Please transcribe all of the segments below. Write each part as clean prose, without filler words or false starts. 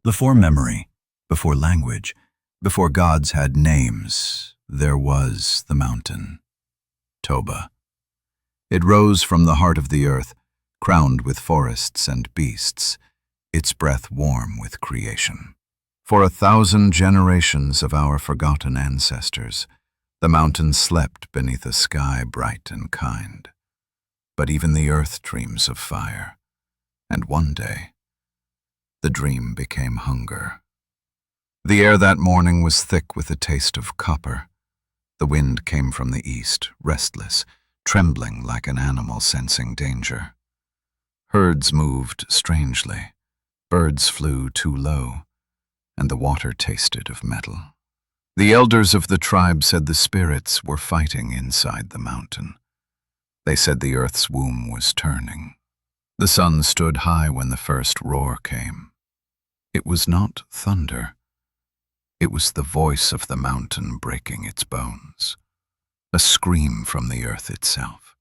Before memory, before language, before gods had names, there was the mountain, Toba. It rose from the heart of the earth, crowned with forests and beasts, its breath warm with creation. For 1,000 generations of our forgotten ancestors, the mountain slept beneath a sky bright and kind. But even the earth dreams of fire, and one day, the dream became hunger. The air that morning was thick with a taste of copper. The wind came from the east, restless, trembling like an animal sensing danger. Herds moved strangely, birds flew too low, and the water tasted of metal. The elders of the tribe said the spirits were fighting inside the mountain. They said the earth's womb was turning. The sun stood high when the first roar came. It was not thunder. It was the voice of the mountain breaking its bones, a scream from the earth itself.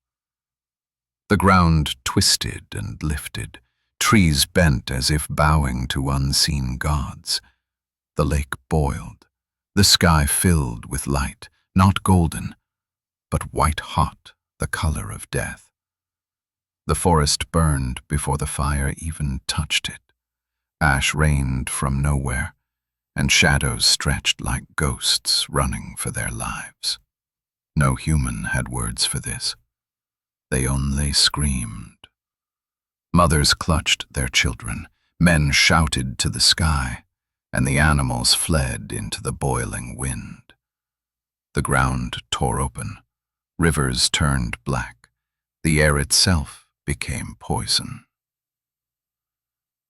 The ground twisted and lifted, trees bent as if bowing to unseen gods. The lake boiled, the sky filled with light, not golden, but white-hot, the color of death. The forest burned before the fire even touched it. Ash rained from nowhere, and shadows stretched like ghosts running for their lives. No human had words for this. They only screamed. Mothers clutched their children, men shouted to the sky, and the animals fled into the boiling wind. The ground tore open, rivers turned black, the air itself became poison.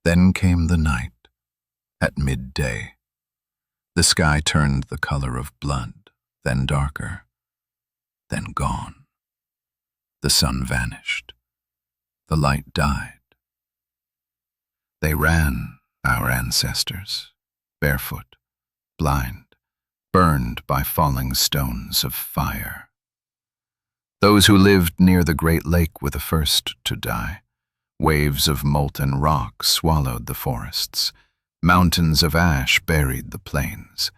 Then came the night, at midday. The sky turned the color of blood, then darker, then gone. The sun vanished. The light died. They ran, our ancestors, barefoot, blind, burned by falling stones of fire. Those who lived near the great lake were the first to die. Waves of molten rock swallowed the forests. Mountains of ash buried the plains.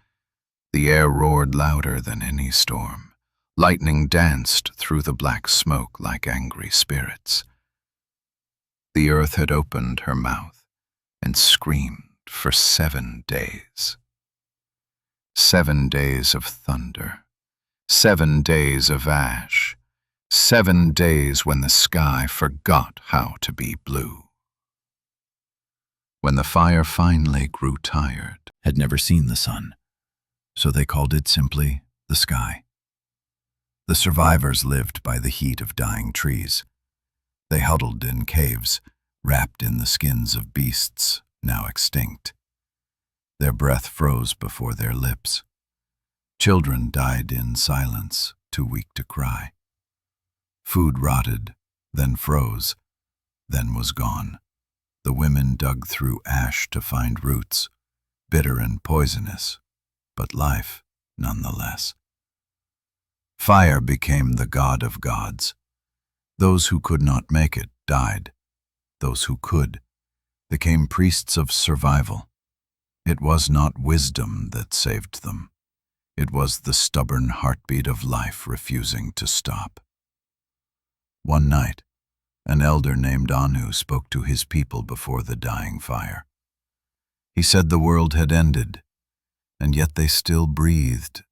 The air roared louder than any storm. Lightning danced through the black smoke like angry spirits. The earth had opened her mouth and screamed for 7 days. 7 days of thunder, 7 days of ash, 7 days when the sky forgot how to be blue. When the fire finally grew tired, had never seen the sun, so they called it simply the sky. The survivors lived by the heat of dying trees. They huddled in caves, wrapped in the skins of beasts now extinct. Their breath froze before their lips. Children died in silence, too weak to cry. Food rotted, then froze, then was gone. The women dug through ash to find roots, bitter and poisonous, but life nonetheless. Fire became the god of gods. Those who could not make it died. Those who could became priests of survival. It was not wisdom that saved them. It was the stubborn heartbeat of life refusing to stop. One night, an elder named Anu spoke to his people before the dying fire. He said the world had ended, and yet they still breathed.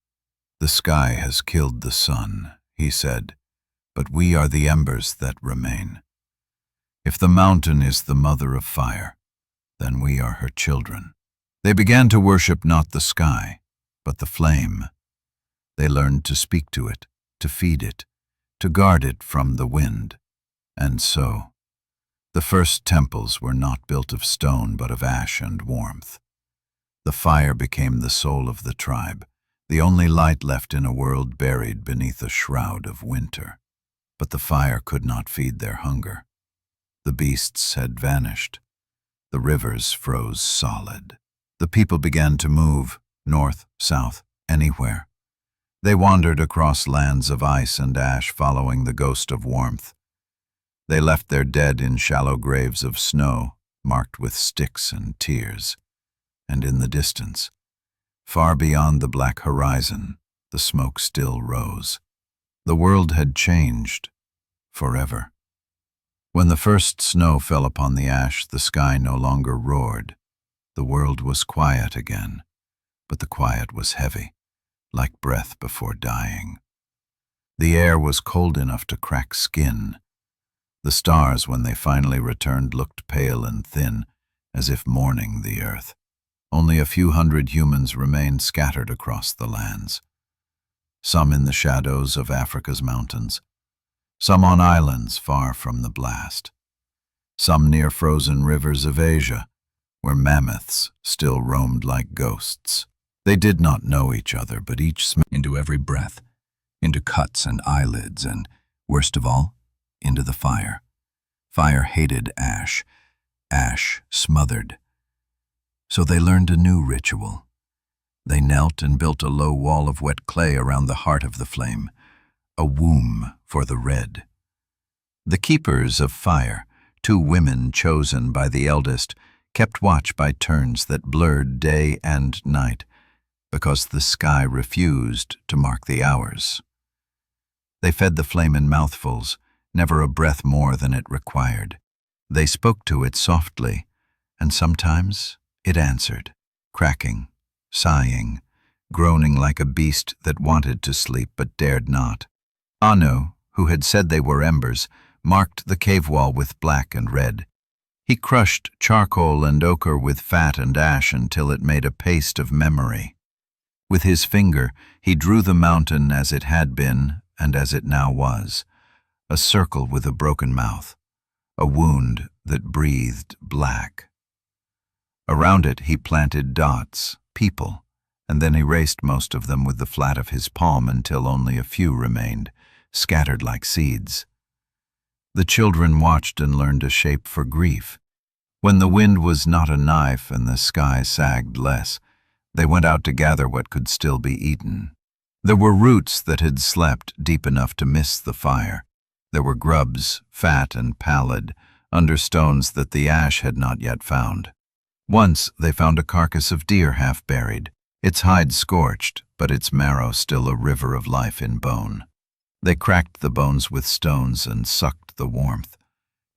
The sky has killed the sun, he said, but we are the embers that remain. If the mountain is the mother of fire, then we are her children. They began to worship not the sky, but the flame. They learned to speak to it, to feed it, to guard it from the wind. And so, the first temples were not built of stone but of ash and warmth. The fire became the soul of the tribe, the only light left in a world buried beneath a shroud of winter. But the fire could not feed their hunger. The beasts had vanished. The rivers froze solid. The people began to move, north, south, anywhere. They wandered across lands of ice and ash, following the ghost of warmth. They left their dead in shallow graves of snow, marked with sticks and tears. and in the distance, far beyond the black horizon, the smoke still rose. The world had changed forever. When the first snow fell upon the ash, the sky no longer roared. The world was quiet again, but the quiet was heavy, like breath before dying. The air was cold enough to crack skin. The stars, when they finally returned, looked pale and thin, as if mourning the earth. Only a few hundred humans remained scattered across the lands. Some in the shadows of Africa's mountains, some on islands far from the blast, some near frozen rivers of Asia, where mammoths still roamed like ghosts. They did not know each other, but each smelled into every breath, into cuts and eyelids, and, worst of all, into the fire. Fire hated ash. Ash smothered. So they learned a new ritual. They knelt and built a low wall of wet clay around the heart of the flame, a womb for the red. The keepers of fire, two women chosen by the eldest, kept watch by turns that blurred day and night, because the sky refused to mark the hours. They fed the flame in mouthfuls, never a breath more than it required. They spoke to it softly, and sometimes it answered, cracking, sighing, groaning like a beast that wanted to sleep but dared not. Anu, who had said they were embers, marked the cave wall with black and red. He crushed charcoal and ochre with fat and ash until it made a paste of memory. With his finger, he drew the mountain as it had been and as it now was, a circle with a broken mouth, a wound that breathed black. Around it he planted dots, people, and then erased most of them with the flat of his palm until only a few remained, scattered like seeds. The children watched and learned a shape for grief. When the wind was not a knife and the sky sagged less, they went out to gather what could still be eaten. There were roots that had slept deep enough to miss the fire. There were grubs, fat and pallid, under stones that the ash had not yet found. Once they found a carcass of deer half buried, its hide scorched, but its marrow still a river of life in bone. They cracked the bones with stones and sucked the warmth,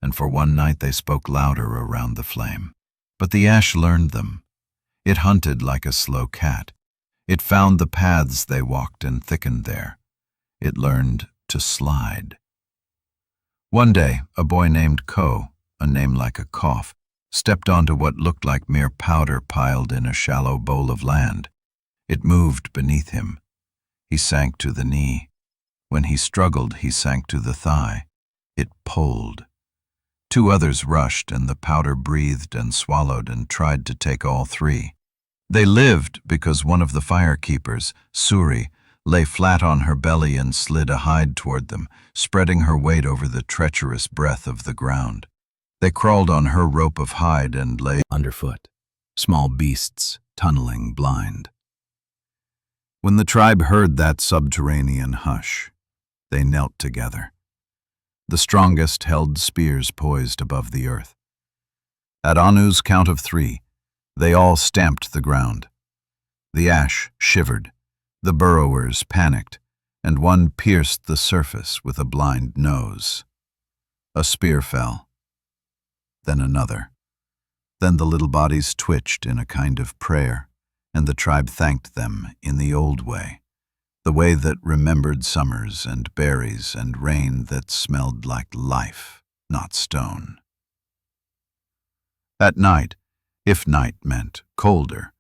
and for one night they spoke louder around the flame. But the ash learned them. It hunted like a slow cat. It found the paths they walked and thickened there. It learned to slide. One day, a boy named Ko, a name like a cough, stepped onto what looked like mere powder piled in a shallow bowl of land. It moved beneath him. He sank to the knee. When he struggled, he sank to the thigh. It pulled. Two others rushed, and the powder breathed and swallowed and tried to take all three. They lived because one of the firekeepers, Suri, lay flat on her belly and slid a hide toward them, spreading her weight over the treacherous breath of the ground. They crawled on her rope of hide and lay underfoot, small beasts tunneling blind. When the tribe heard that subterranean hush, they knelt together. The strongest held spears poised above the earth. At Anu's count of 3, they all stamped the ground. The ash shivered, the burrowers panicked, and one pierced the surface with a blind nose. A spear fell. Then another. Then the little bodies twitched in a kind of prayer, and the tribe thanked them in the old way, the way that remembered summers and berries and rain that smelled like life, not stone. At night, if night meant colder,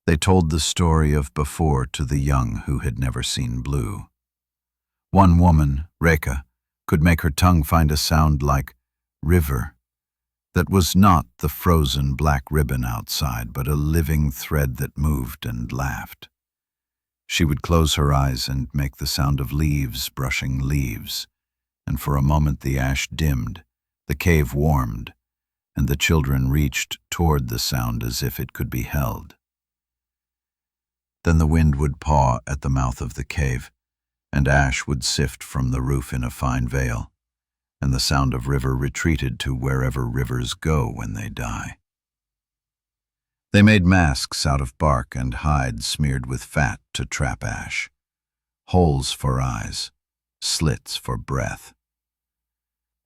they told the story of before to the young who had never seen blue. One woman, Reka, could make her tongue find a sound like river, that was not the frozen black ribbon outside, but a living thread that moved and laughed. She would close her eyes and make the sound of leaves brushing leaves, and for a moment the ash dimmed, the cave warmed, and the children reached toward the sound as if it could be held. Then the wind would paw at the mouth of the cave, and ash would sift from the roof in a fine veil, and the sound of river retreated to wherever rivers go when they die. They made masks out of bark and hide smeared with fat to trap ash, holes for eyes, slits for breath.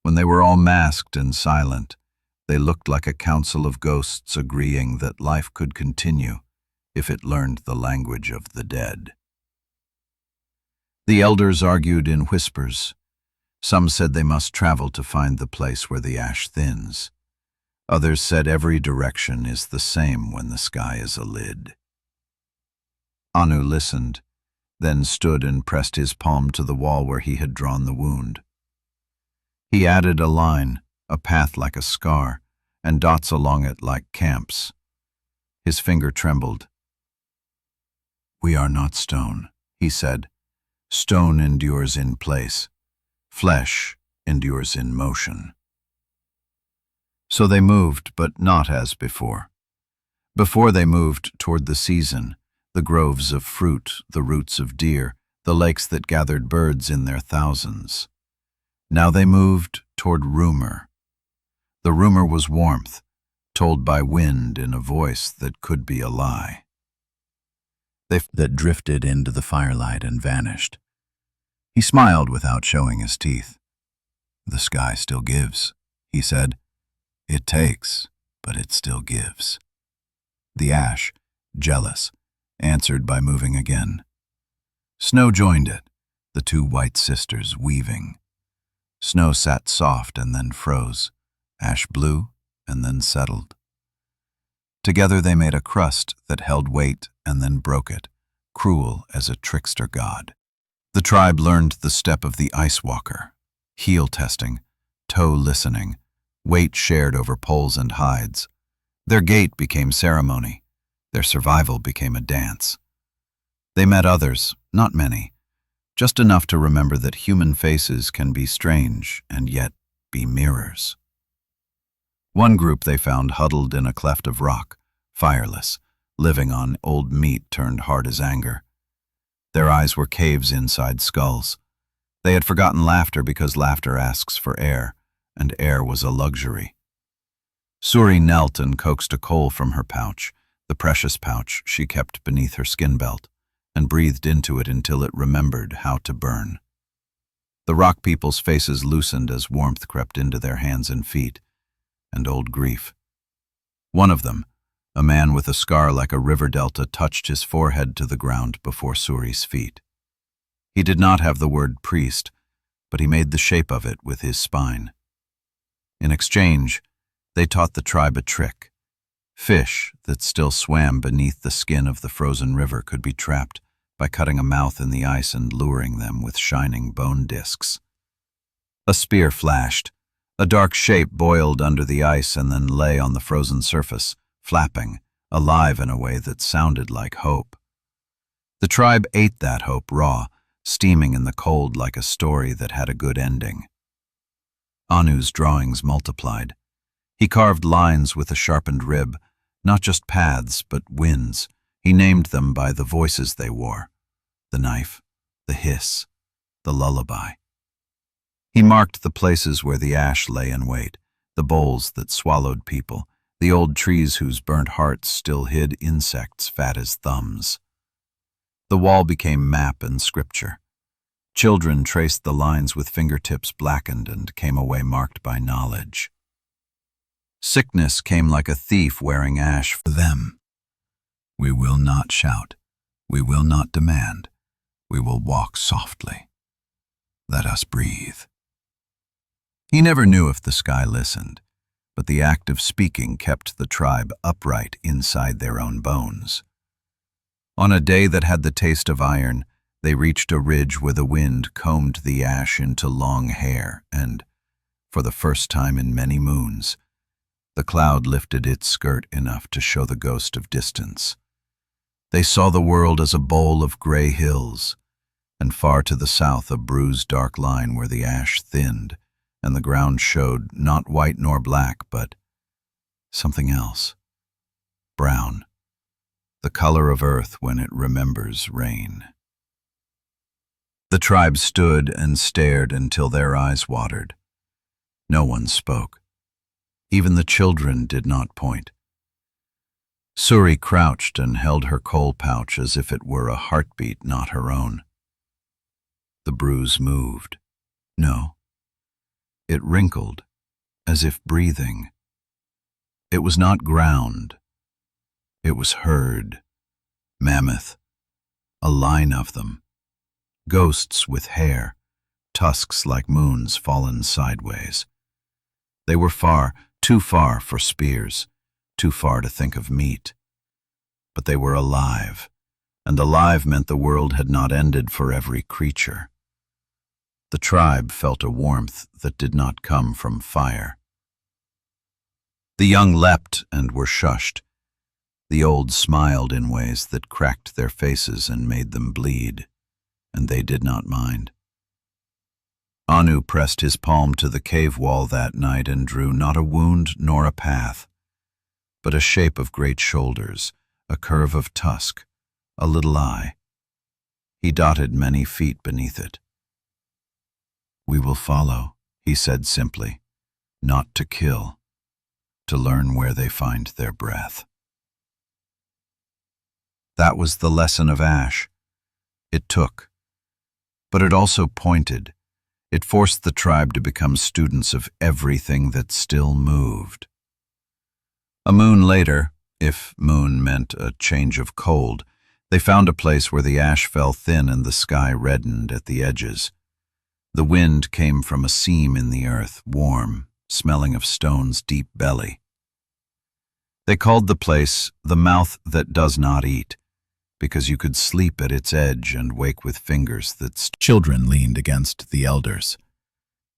When they were all masked and silent, they looked like a council of ghosts agreeing that life could continue if it learned the language of the dead. The elders argued in whispers. Some said they must travel to find the place where the ash thins. Others said every direction is the same when the sky is a lid. Anu listened, then stood and pressed his palm to the wall where he had drawn the wound. He added a line, a path like a scar, and dots along it like camps. His finger trembled. "We are not stone," he said. "Stone endures in place. Flesh endures in motion." So they moved, but not as before. Before they moved toward the season, the groves of fruit, the roots of deer, the lakes that gathered birds in their thousands. Now they moved toward rumor. The rumor was warmth, told by wind in a voice that could be a lie. That drifted into the firelight and vanished. He smiled without showing his teeth. "The sky still gives," he said. "It takes, but it still gives." The ash, jealous, answered by moving again. Snow joined it, the two white sisters weaving. Snow sat soft and then froze. Ash blew and then settled. Together they made a crust that held weight and then broke it, cruel as a trickster god. The tribe learned the step of the ice walker, heel testing, toe listening, weight shared over poles and hides. Their gait became ceremony. Their survival became a dance. They met others, not many, just enough to remember that human faces can be strange and yet be mirrors. One group they found huddled in a cleft of rock, fireless, living on old meat turned hard as anger. Their eyes were caves inside skulls. They had forgotten laughter because laughter asks for air, and air was a luxury. Suri knelt and coaxed a coal from her pouch, the precious pouch she kept beneath her skin belt, and breathed into it until it remembered how to burn. The rock people's faces loosened as warmth crept into their hands and feet, and old grief. One of them, a man with a scar like a river delta, touched his forehead to the ground before Suri's feet. He did not have the word priest, but he made the shape of it with his spine. In exchange, they taught the tribe a trick. Fish that still swam beneath the skin of the frozen river could be trapped by cutting a mouth in the ice and luring them with shining bone discs. A spear flashed. A dark shape boiled under the ice and then lay on the frozen surface, flapping, alive in a way that sounded like hope. The tribe ate that hope raw, steaming in the cold like a story that had a good ending. Anu's drawings multiplied. He carved lines with a sharpened rib, not just paths, but winds. He named them by the voices they wore: the knife, the hiss, the lullaby. He marked the places where the ash lay in wait, the bowls that swallowed people, the old trees whose burnt hearts still hid insects fat as thumbs. The wall became map and scripture. Children traced the lines with fingertips blackened and came away marked by knowledge. Sickness came like a thief wearing ash for them. We will not shout. We will not demand. We will walk softly. Let us breathe. He never knew if the sky listened, but the act of speaking kept the tribe upright inside their own bones. On a day that had the taste of iron, they reached a ridge where the wind combed the ash into long hair, and, for the first time in many moons, the cloud lifted its skirt enough to show the ghost of distance. They saw the world as a bowl of gray hills, and far to the south a bruised dark line where the ash thinned, and the ground showed not white nor black, but something else. Brown, the color of earth when it remembers rain. The tribe stood and stared until their eyes watered. No one spoke. Even the children did not point. Suri crouched and held her coal pouch as if it were a heartbeat not her own. The bruise moved. No. It wrinkled, as if breathing. It was not ground. It was herd, mammoth, a line of them. Ghosts with hair, tusks like moons fallen sideways. They were far, too far for spears, too far to think of meat. But they were alive, and alive meant the world had not ended for every creature. The tribe felt a warmth that did not come from fire. The young leapt and were shushed. The old smiled in ways that cracked their faces and made them bleed, and they did not mind. Anu pressed his palm to the cave wall that night and drew not a wound nor a path, but a shape of great shoulders, a curve of tusk, a little eye. He dotted many feet beneath it. "We will follow," he said simply, "not to kill, to learn where they find their breath." That was the lesson of ash. It took, but it also pointed. It forced the tribe to become students of everything that still moved. A moon later, if moon meant a change of cold, they found a place where the ash fell thin and the sky reddened at the edges. The wind came from a seam in the earth, warm, smelling of stone's deep belly. They called the place the mouth that does not eat, because you could sleep at its edge and wake with fingers that children leaned against the elders.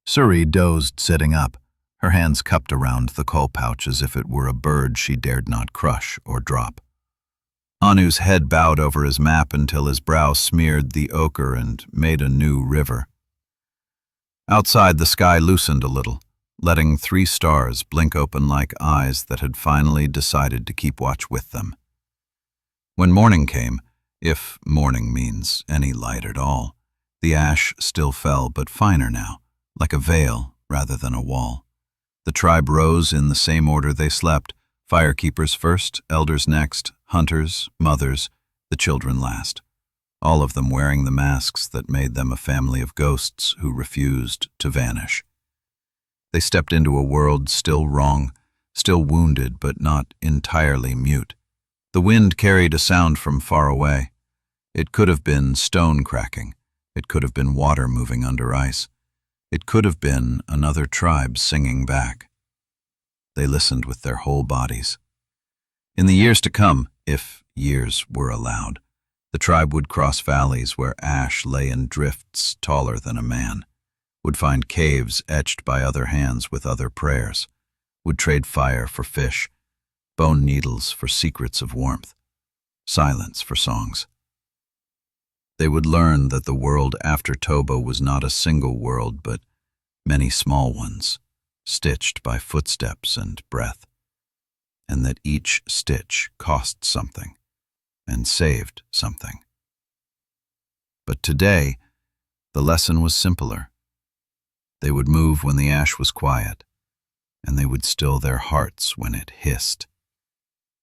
Suri dozed sitting up, her hands cupped around the coal pouch as if it were a bird she dared not crush or drop. Anu's head bowed over his map until his brow smeared the ochre and made a new river. Outside, the sky loosened a little, letting 3 stars blink open like eyes that had finally decided to keep watch with them. When morning came, if morning means any light at all, the ash still fell, but finer now, like a veil rather than a wall. The tribe rose in the same order they slept, firekeepers first, elders next, hunters, mothers, the children last, all of them wearing the masks that made them a family of ghosts who refused to vanish. They stepped into a world still wrong, still wounded but not entirely mute. The wind carried a sound from far away. It could have been stone cracking. It could have been water moving under ice. It could have been another tribe singing back. They listened with their whole bodies. In the years to come, if years were allowed, the tribe would cross valleys where ash lay in drifts taller than a man, would find caves etched by other hands with other prayers, would trade fire for fish, bone needles for secrets of warmth, silence for songs. They would learn that the world after Toba was not a single world, but many small ones, stitched by footsteps and breath, and that each stitch cost something and saved something. But today, the lesson was simpler. They would move when the ash was quiet, and they would still their hearts when it hissed.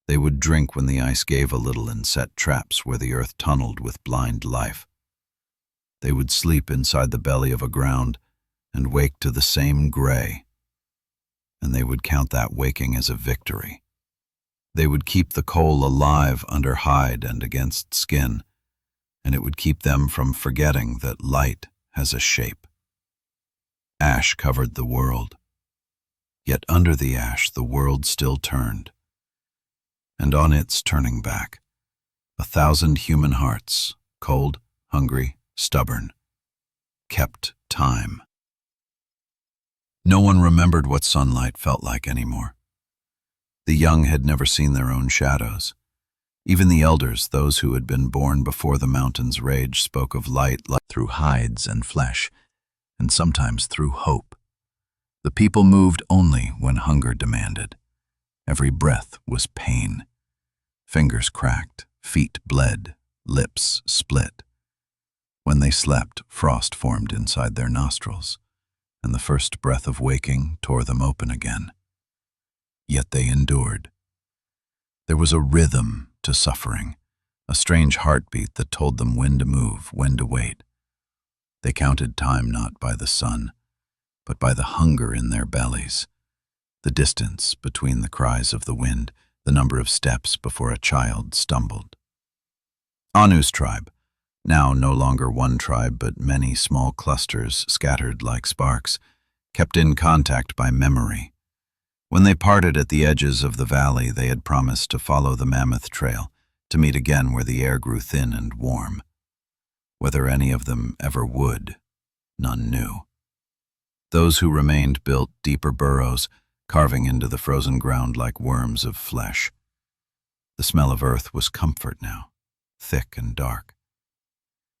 They would drink when the ice gave a little and set traps where the earth tunneled with blind life. They would sleep inside the belly of a ground and wake to the same gray, and they would count that waking as a victory. They would keep the coal alive under hide and against skin, and it would keep them from forgetting that light has a shape. Ash covered the world, yet under the ash the world still turned. And on its turning back, 1,000 human hearts, cold, hungry, stubborn, kept time. No one remembered what sunlight felt like anymore. The young had never seen their own shadows. Even the elders, those who had been born before the mountain's rage, spoke of light through hides and flesh, and sometimes through hope. The people moved only when hunger demanded. Every breath was pain. Fingers cracked, feet bled, lips split. When they slept, frost formed inside their nostrils, and the first breath of waking tore them open again. Yet they endured. There was a rhythm to suffering, a strange heartbeat that told them when to move, when to wait. They counted time not by the sun, but by the hunger in their bellies, the distance between the cries of the wind, the number of steps before a child stumbled. Anu's tribe, now no longer one tribe but many small clusters scattered like sparks, kept in contact by memory. When they parted at the edges of the valley, they had promised to follow the mammoth trail, to meet again where the air grew thin and warm. Whether any of them ever would, none knew. Those who remained built deeper burrows, carving into the frozen ground like worms of flesh. The smell of earth was comfort now, thick and dark.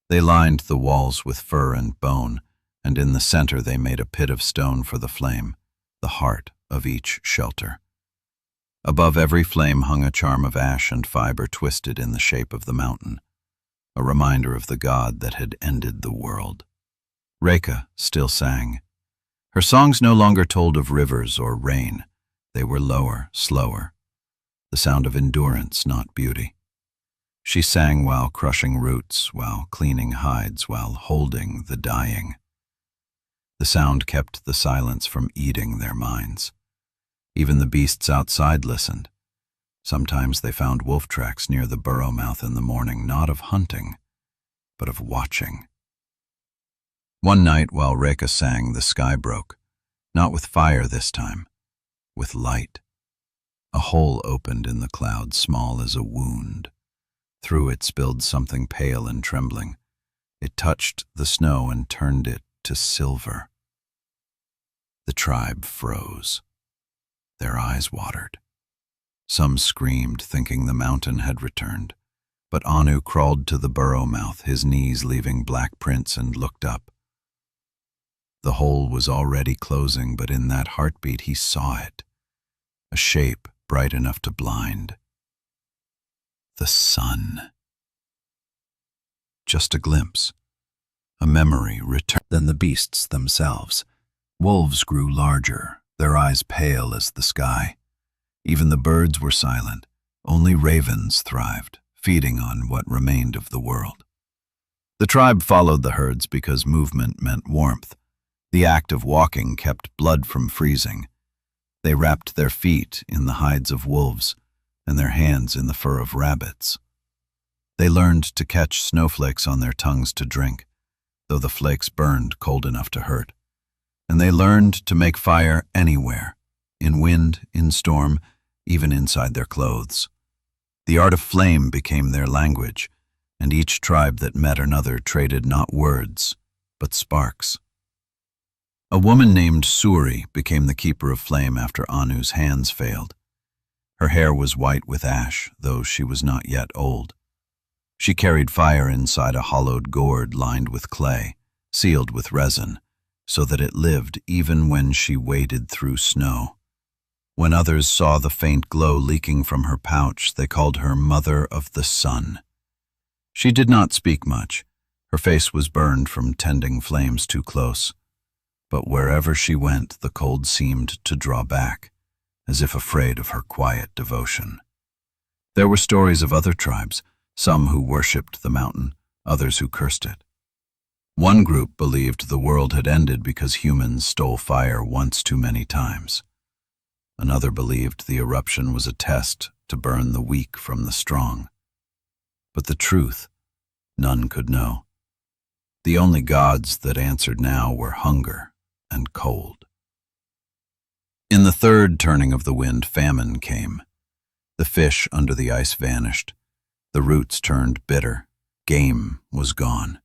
They lined the walls with fur and bone, and in the center they made a pit of stone for the flame, the heart of each shelter. Above every flame hung a charm of ash and fiber twisted in the shape of the mountain, a reminder of the god that had ended the world. Reka still sang. Her songs no longer told of rivers or rain. They were lower, slower, the sound of endurance, not beauty. She sang while crushing roots, while cleaning hides, while holding the dying. The sound kept the silence from eating their minds. Even the beasts outside listened. Sometimes they found wolf tracks near the burrow mouth in the morning, not of hunting, but of watching. One night while Reka sang, the sky broke, not with fire this time, with light. A hole opened in the clouds, small as a wound. Through it spilled something pale and trembling. It touched the snow and turned it to silver. The tribe froze. Their eyes watered. Some screamed, thinking the mountain had returned. But Anu crawled to the burrow mouth, his knees leaving black prints, and looked up. The hole was already closing, but in that heartbeat he saw it, a shape bright enough to blind. The sun. Just a glimpse, a memory returned. Than the beasts themselves. Wolves grew larger, their eyes pale as the sky. Even the birds were silent. Only ravens thrived, feeding on what remained of the world. The tribe followed the herds because movement meant warmth. The act of walking kept blood from freezing. They wrapped their feet in the hides of wolves and their hands in the fur of rabbits. They learned to catch snowflakes on their tongues to drink, though the flakes burned cold enough to hurt. And they learned to make fire anywhere, in wind, in storm, even inside their clothes. The art of flame became their language, and each tribe that met another traded not words, but sparks. A woman named Suri became the keeper of flame after Anu's hands failed. Her hair was white with ash, though she was not yet old. She carried fire inside a hollowed gourd lined with clay, sealed with resin, so that it lived even when she waded through snow. When others saw the faint glow leaking from her pouch, they called her Mother of the Sun. She did not speak much. Her face was burned from tending flames too close. But wherever she went, the cold seemed to draw back, as if afraid of her quiet devotion. There were stories of other tribes, some who worshipped the mountain, others who cursed it. One group believed the world had ended because humans stole fire once too many times. Another believed the eruption was a test to burn the weak from the strong. But the truth, none could know. The only gods that answered now were hunger and cold. In the third turning of the wind, famine came. The fish under the ice vanished. The roots turned bitter. Game was gone.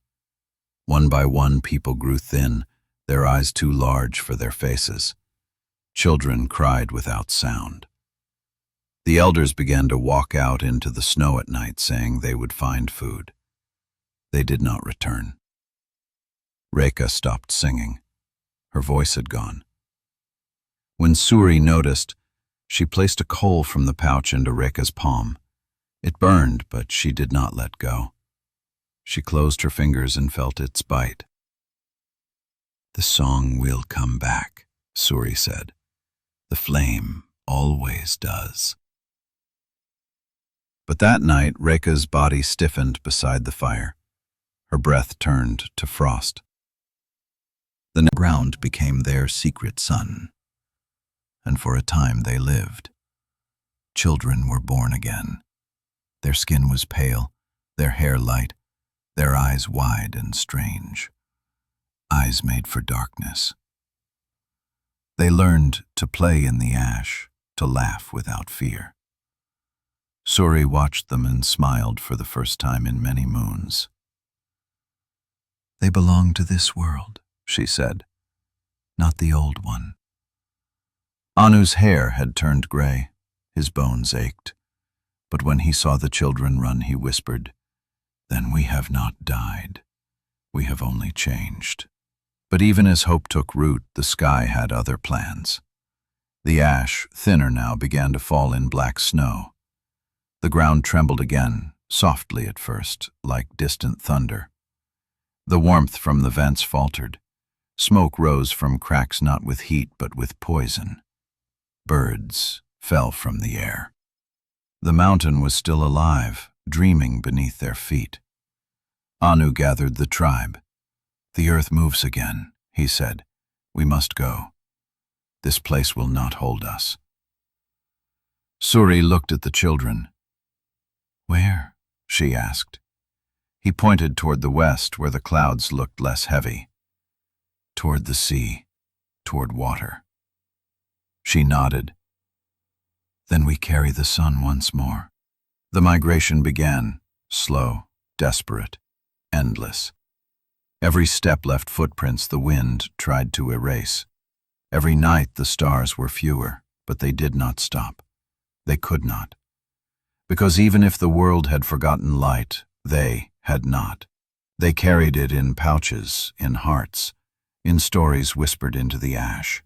One by one, people grew thin, their eyes too large for their faces. Children cried without sound. The elders began to walk out into the snow at night, saying they would find food. They did not return. Reka stopped singing. Her voice had gone. When Suri noticed, she placed a coal from the pouch into Reka's palm. It burned, but she did not let go. She closed her fingers and felt its bite. "The song will come back," Suri said. "The flame always does." But that night, Rekha's body stiffened beside the fire. Her breath turned to frost. The ground became their secret sun, and for a time they lived. Children were born again. Their skin was pale, their hair light, their eyes wide and strange. Eyes made for darkness. They learned to play in the ash, to laugh without fear. Suri watched them and smiled for the first time in many moons. "They belong to this world," she said, "not the old one." Anu's hair had turned gray. His bones ached. But when he saw the children run, he whispered, "Then we have not died. We have only changed." But even as hope took root, the sky had other plans. The ash, thinner now, began to fall in black snow. The ground trembled again, softly at first, like distant thunder. The warmth from the vents faltered. Smoke rose from cracks not with heat but with poison. Birds fell from the air. The mountain was still alive, dreaming beneath their feet. Anu gathered the tribe. "The earth moves again," he said. "We must go. This place will not hold us." Suri looked at the children. "Where?" she asked. He pointed toward the west, where the clouds looked less heavy. "Toward the sea, toward water." She nodded. "Then we carry the sun once more." The migration began, slow, desperate, endless. Every step left footprints the wind tried to erase. Every night the stars were fewer, but they did not stop. They could not. Because even if the world had forgotten light, they had not. They carried it in pouches, in hearts, in stories whispered into the ash.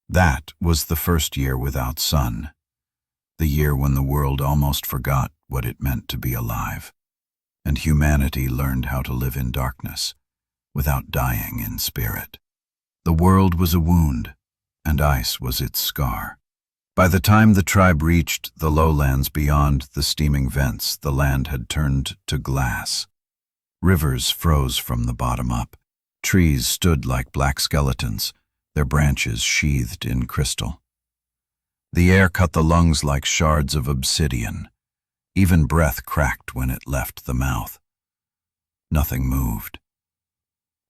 That was the first year without sun. The year when the world almost forgot what it meant to be alive, and humanity learned how to live in darkness, without dying in spirit. The world was a wound, and ice was its scar. By the time the tribe reached the lowlands beyond the steaming vents, the land had turned to glass. Rivers froze from the bottom up. Trees stood like black skeletons, their branches sheathed in crystal. The air cut the lungs like shards of obsidian. Even breath cracked when it left the mouth. Nothing moved.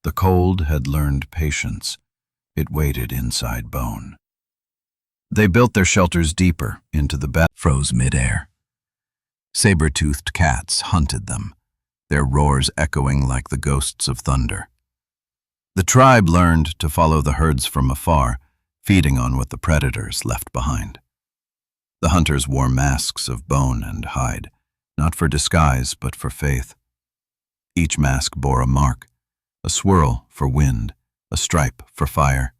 The cold had learned patience. It waited inside bone. They built their shelters deeper into the bed, froze midair. Saber-toothed cats hunted them, their roars echoing like the ghosts of thunder. The tribe learned to follow the herds from afar, feeding on what the predators left behind. The hunters wore masks of bone and hide, not for disguise but for faith. Each mask bore a mark, a swirl for wind, a stripe for fire,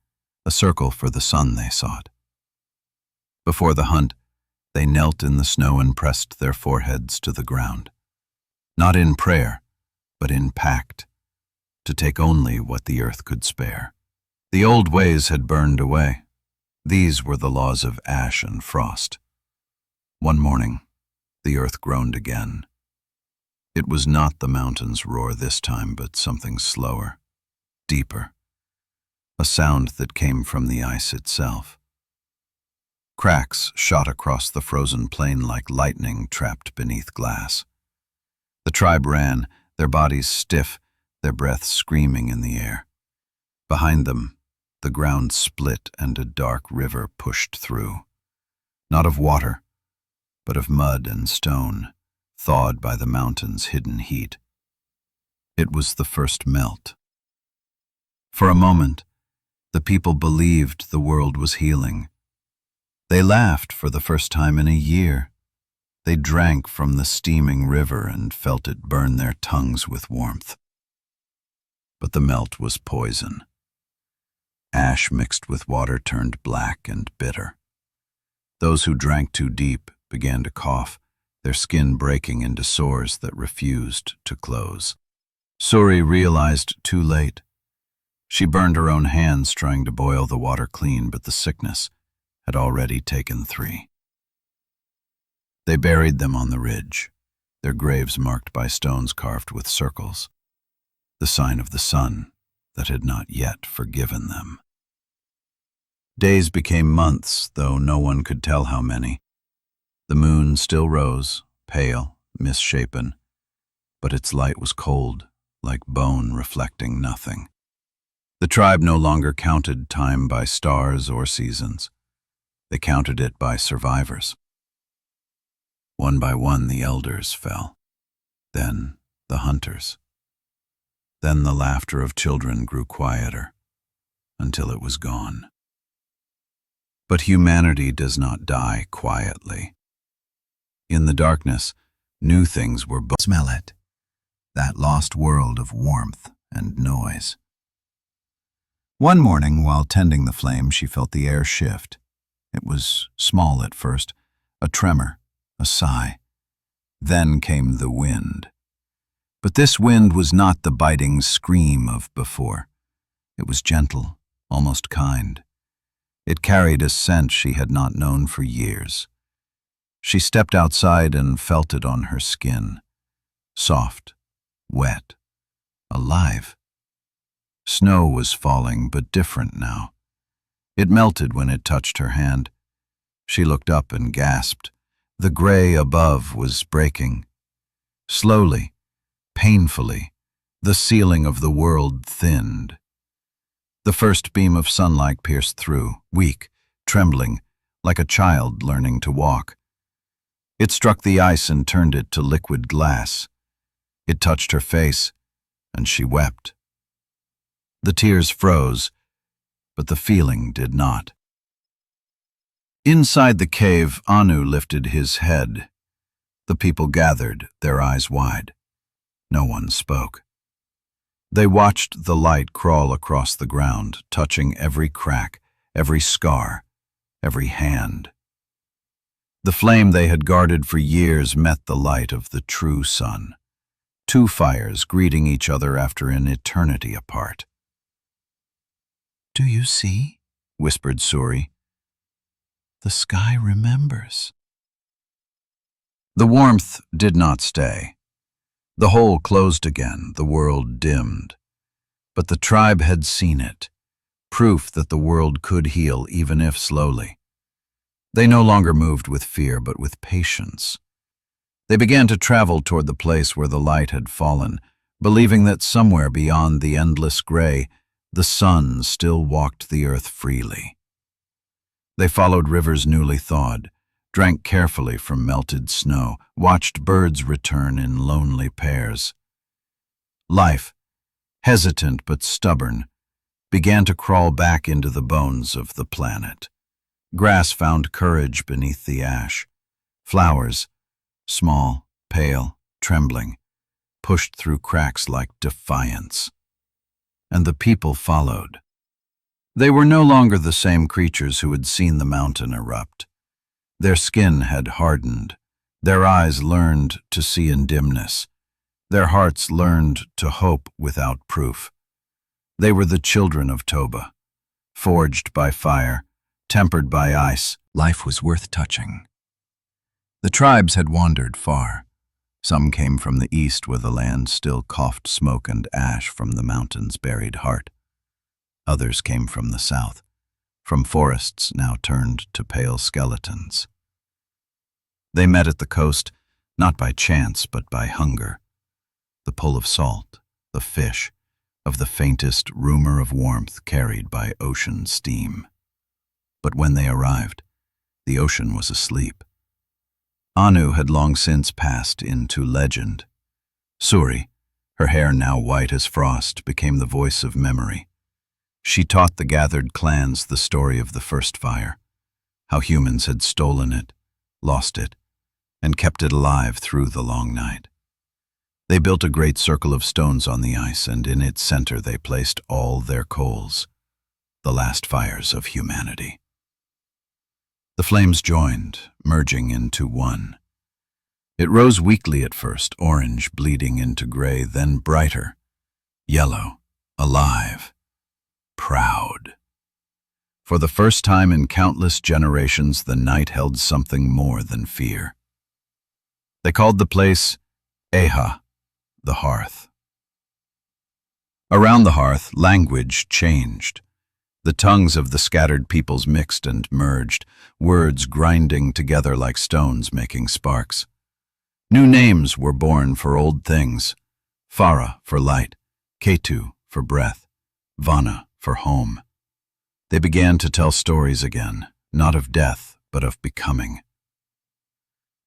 a circle for the sun they sought. Before the hunt, they knelt in the snow and pressed their foreheads to the ground, not in prayer, but in pact, to take only what the earth could spare. The old ways had burned away. These were the laws of ash and frost. One morning, the earth groaned again. It was not the mountain's roar this time, but something slower, deeper, a sound that came from the ice itself. Cracks shot across the frozen plain like lightning trapped beneath glass. The tribe ran, their bodies stiff, their breath screaming in the air. Behind them, the ground split and a dark river pushed through. Not of water, but of mud and stone, thawed by the mountain's hidden heat. It was the first melt. For a moment, the people believed the world was healing. They laughed for the first time in a year. They drank from the steaming river and felt it burn their tongues with warmth. But the melt was poison. Ash mixed with water turned black and bitter. Those who drank too deep began to cough, their skin breaking into sores that refused to close. Suri realized too late. She burned her own hands trying to boil the water clean, but the sickness had already taken 3. They buried them on the ridge, their graves marked by stones carved with circles, the sign of the sun that had not yet forgiven them. Days became months, though no one could tell how many. The moon still rose, pale, misshapen, but its light was cold, like bone reflecting nothing. The tribe no longer counted time by stars or seasons. They counted it by survivors. One by one the elders fell, then the hunters. Then the laughter of children grew quieter, until it was gone. But humanity does not die quietly. In the darkness, new things were born. Smell it, that lost world of warmth and noise. One morning, while tending the flame, she felt the air shift. It was small at first, a tremor, a sigh. Then came the wind. But this wind was not the biting scream of before. It was gentle, almost kind. It carried a scent she had not known for years. She stepped outside and felt it on her skin. Soft, wet, alive. Snow was falling, but different now. It melted when it touched her hand. She looked up and gasped. The gray above was breaking. Slowly, painfully, the ceiling of the world thinned. The first beam of sunlight pierced through, weak, trembling, like a child learning to walk. It struck the ice and turned it to liquid glass. It touched her face, and she wept. The tears froze, but the feeling did not. Inside the cave, Anu lifted his head. The people gathered, their eyes wide. No one spoke. They watched the light crawl across the ground, touching every crack, every scar, every hand. The flame they had guarded for years met the light of the true sun. Two fires greeting each other after an eternity apart. "Do you see?" whispered Suri. "The sky remembers." The warmth did not stay. The hole closed again, the world dimmed. But the tribe had seen it, proof that the world could heal even if slowly. They no longer moved with fear, but with patience. They began to travel toward the place where the light had fallen, believing that somewhere beyond the endless gray, the sun still walked the earth freely. They followed rivers newly thawed, drank carefully from melted snow, watched birds return in lonely pairs. Life, hesitant but stubborn, began to crawl back into the bones of the planet. Grass found courage beneath the ash. Flowers, small, pale, trembling, pushed through cracks like defiance. And the people followed. They were no longer the same creatures who had seen the mountain erupt. Their skin had hardened. Their eyes learned to see in dimness. Their hearts learned to hope without proof. They were the children of Toba, forged by fire, tempered by ice. Life was worth touching. The tribes had wandered far. Some came from the east where the land still coughed smoke and ash from the mountain's buried heart. Others came from the south, from forests now turned to pale skeletons. They met at the coast, not by chance but by hunger. The pull of salt, the fish, of the faintest rumor of warmth carried by ocean steam. But when they arrived, the ocean was asleep. Anu had long since passed into legend. Suri, her hair now white as frost, became the voice of memory. She taught the gathered clans the story of the first fire, how humans had stolen it, lost it, and kept it alive through the long night. They built a great circle of stones on the ice, and in its center they placed all their coals, the last fires of humanity. The flames joined, merging into one. It rose weakly at first, orange bleeding into gray, then brighter, yellow, alive, proud. For the first time in countless generations, the night held something more than fear. They called the place Eha, the hearth. Around the hearth, language changed. The tongues of the scattered peoples mixed and merged, words grinding together like stones making sparks. New names were born for old things: Farah for light, Ketu for breath, Vana for home. They began to tell stories again, not of death, but of becoming.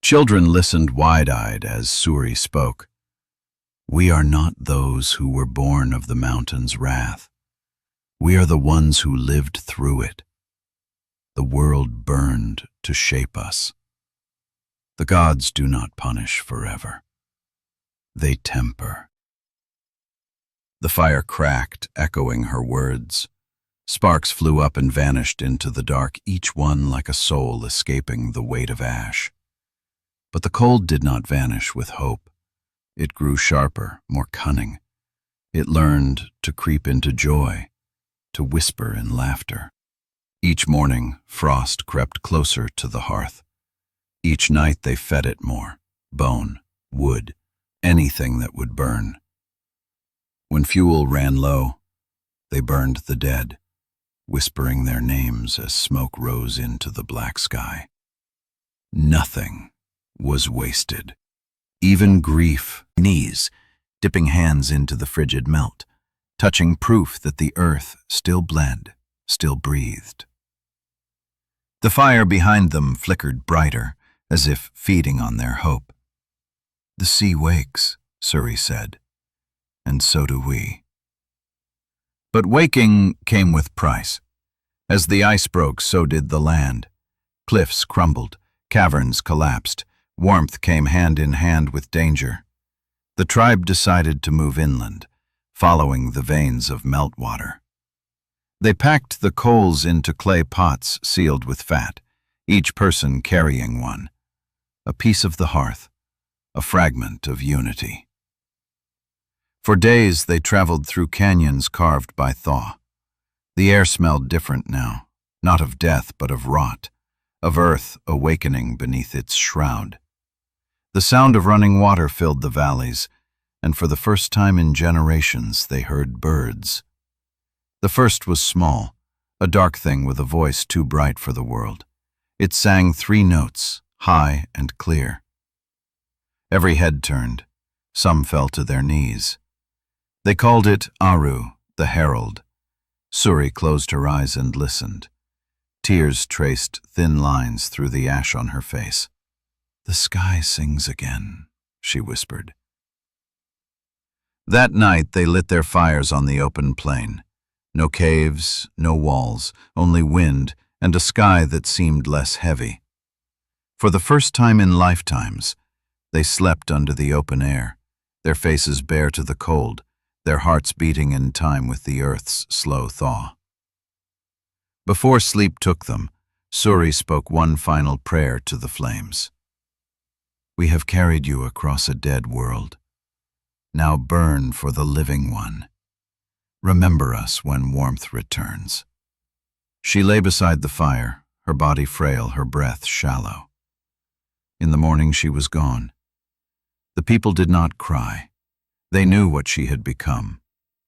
Children listened wide-eyed as Suri spoke. We are not those who were born of the mountain's wrath. We are the ones who lived through it. The world burned to shape us. The gods do not punish forever. They temper. The fire cracked, echoing her words. Sparks flew up and vanished into the dark, each one like a soul escaping the weight of ash. But the cold did not vanish with hope. It grew sharper, more cunning. It learned to creep into joy, to whisper in laughter. Each morning, frost crept closer to the hearth. Each night they fed it more: bone, wood, anything that would burn. When fuel ran low, they burned the dead, whispering their names as smoke rose into the black sky. Nothing was wasted. Even grief, knees, dipping hands into the frigid melt, touching proof that the earth still bled, still breathed. The fire behind them flickered brighter, as if feeding on their hope. The sea wakes, Suri said, and so do we. But waking came with price. As the ice broke, so did the land. Cliffs crumbled, caverns collapsed, warmth came hand in hand with danger. The tribe decided to move inland, following the veins of meltwater. They packed the coals into clay pots sealed with fat, each person carrying one. A piece of the hearth, a fragment of unity. For days they traveled through canyons carved by thaw. The air smelled different now, not of death but of rot, of earth awakening beneath its shroud. The sound of running water filled the valleys, and for the first time in generations they heard birds. The first was small, a dark thing with a voice too bright for the world. It sang 3 notes, high and clear. Every head turned. Some fell to their knees. They called it Aru, the herald. Suri closed her eyes and listened. Tears traced thin lines through the ash on her face. "The sky sings again," she whispered. That night they lit their fires on the open plain. No caves, no walls, only wind and a sky that seemed less heavy. For the first time in lifetimes, they slept under the open air, their faces bare to the cold, their hearts beating in time with the earth's slow thaw. Before sleep took them, Suri spoke one final prayer to the flames. "We have carried you across a dead world. Now burn for the living one. Remember us when warmth returns." She lay beside the fire, her body frail, her breath shallow. In the morning she was gone. The people did not cry. They knew what she had become,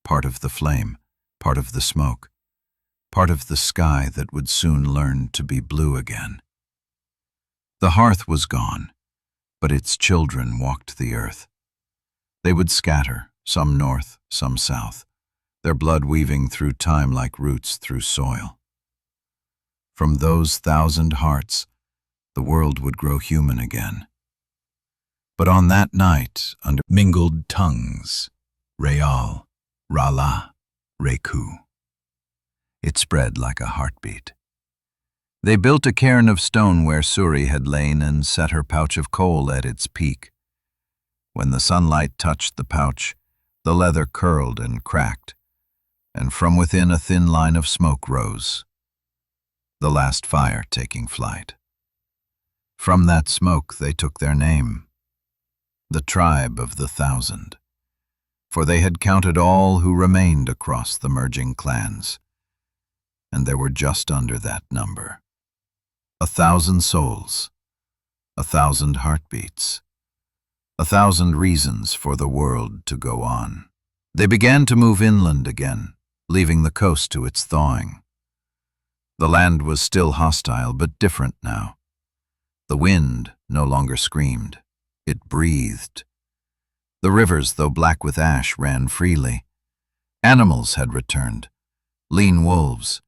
part of the flame, part of the smoke, part of the sky that would soon learn to be blue again. The hearth was gone, but its children walked the earth. They would scatter, some north, some south, their blood weaving through time like roots through soil. From those 1,000 hearts, the world would grow human again. But on that night, under mingled tongues, Real, Rala, Reku, it spread like a heartbeat. They built a cairn of stone where Suri had lain and set her pouch of coal at its peak. When the sunlight touched the pouch, the leather curled and cracked, and from within a thin line of smoke rose, the last fire taking flight. From that smoke they took their name, the tribe of the 1,000, for they had counted all who remained across the merging clans, and there were just under that number. 1,000 souls, 1,000 heartbeats, 1,000 reasons for the world to go on. They began to move inland again, leaving the coast to its thawing. The land was still hostile, but different now. The wind no longer screamed. It breathed. The rivers, though black with ash, ran freely. Animals had returned. Lean wolves,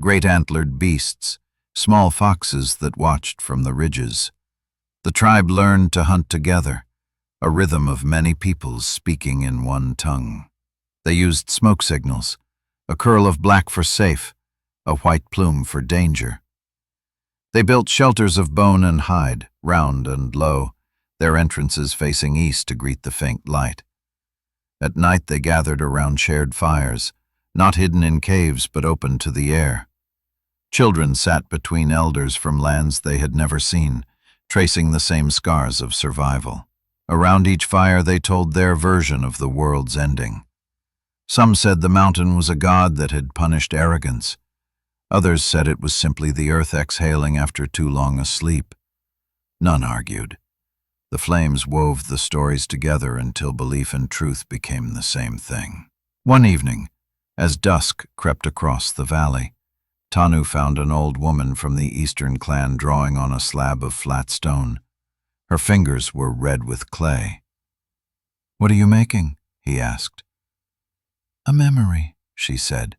great antlered beasts, small foxes that watched from the ridges. The tribe learned to hunt together, a rhythm of many peoples speaking in one tongue. They used smoke signals, a curl of black for safe, a white plume for danger. They built shelters of bone and hide, round and low, their entrances facing east to greet the faint light. At night they gathered around shared fires, not hidden in caves but open to the air. Children sat between elders from lands they had never seen, tracing the same scars of survival. Around each fire they told their version of the world's ending. Some said the mountain was a god that had punished arrogance. Others said it was simply the earth exhaling after too long a sleep. None argued. The flames wove the stories together until belief and truth became the same thing. One evening, as dusk crept across the valley, Tanu found an old woman from the eastern clan drawing on a slab of flat stone. Her fingers were red with clay. "What are you making?" he asked. "A memory," she said.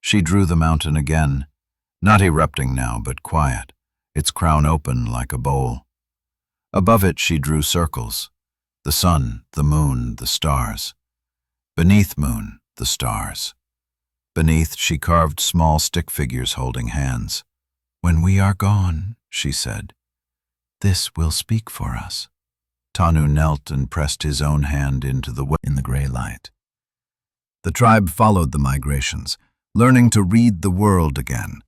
She drew the mountain again, not erupting now, but quiet, its crown open like a bowl. Above it she drew circles, the sun, the moon, the stars. Beneath moon, the stars. Beneath she carved small stick figures holding hands. "When we are gone," she said, "this will speak for us." Tanu knelt and pressed his own hand into the in the gray light. The tribe followed the migrations, learning to read the world again,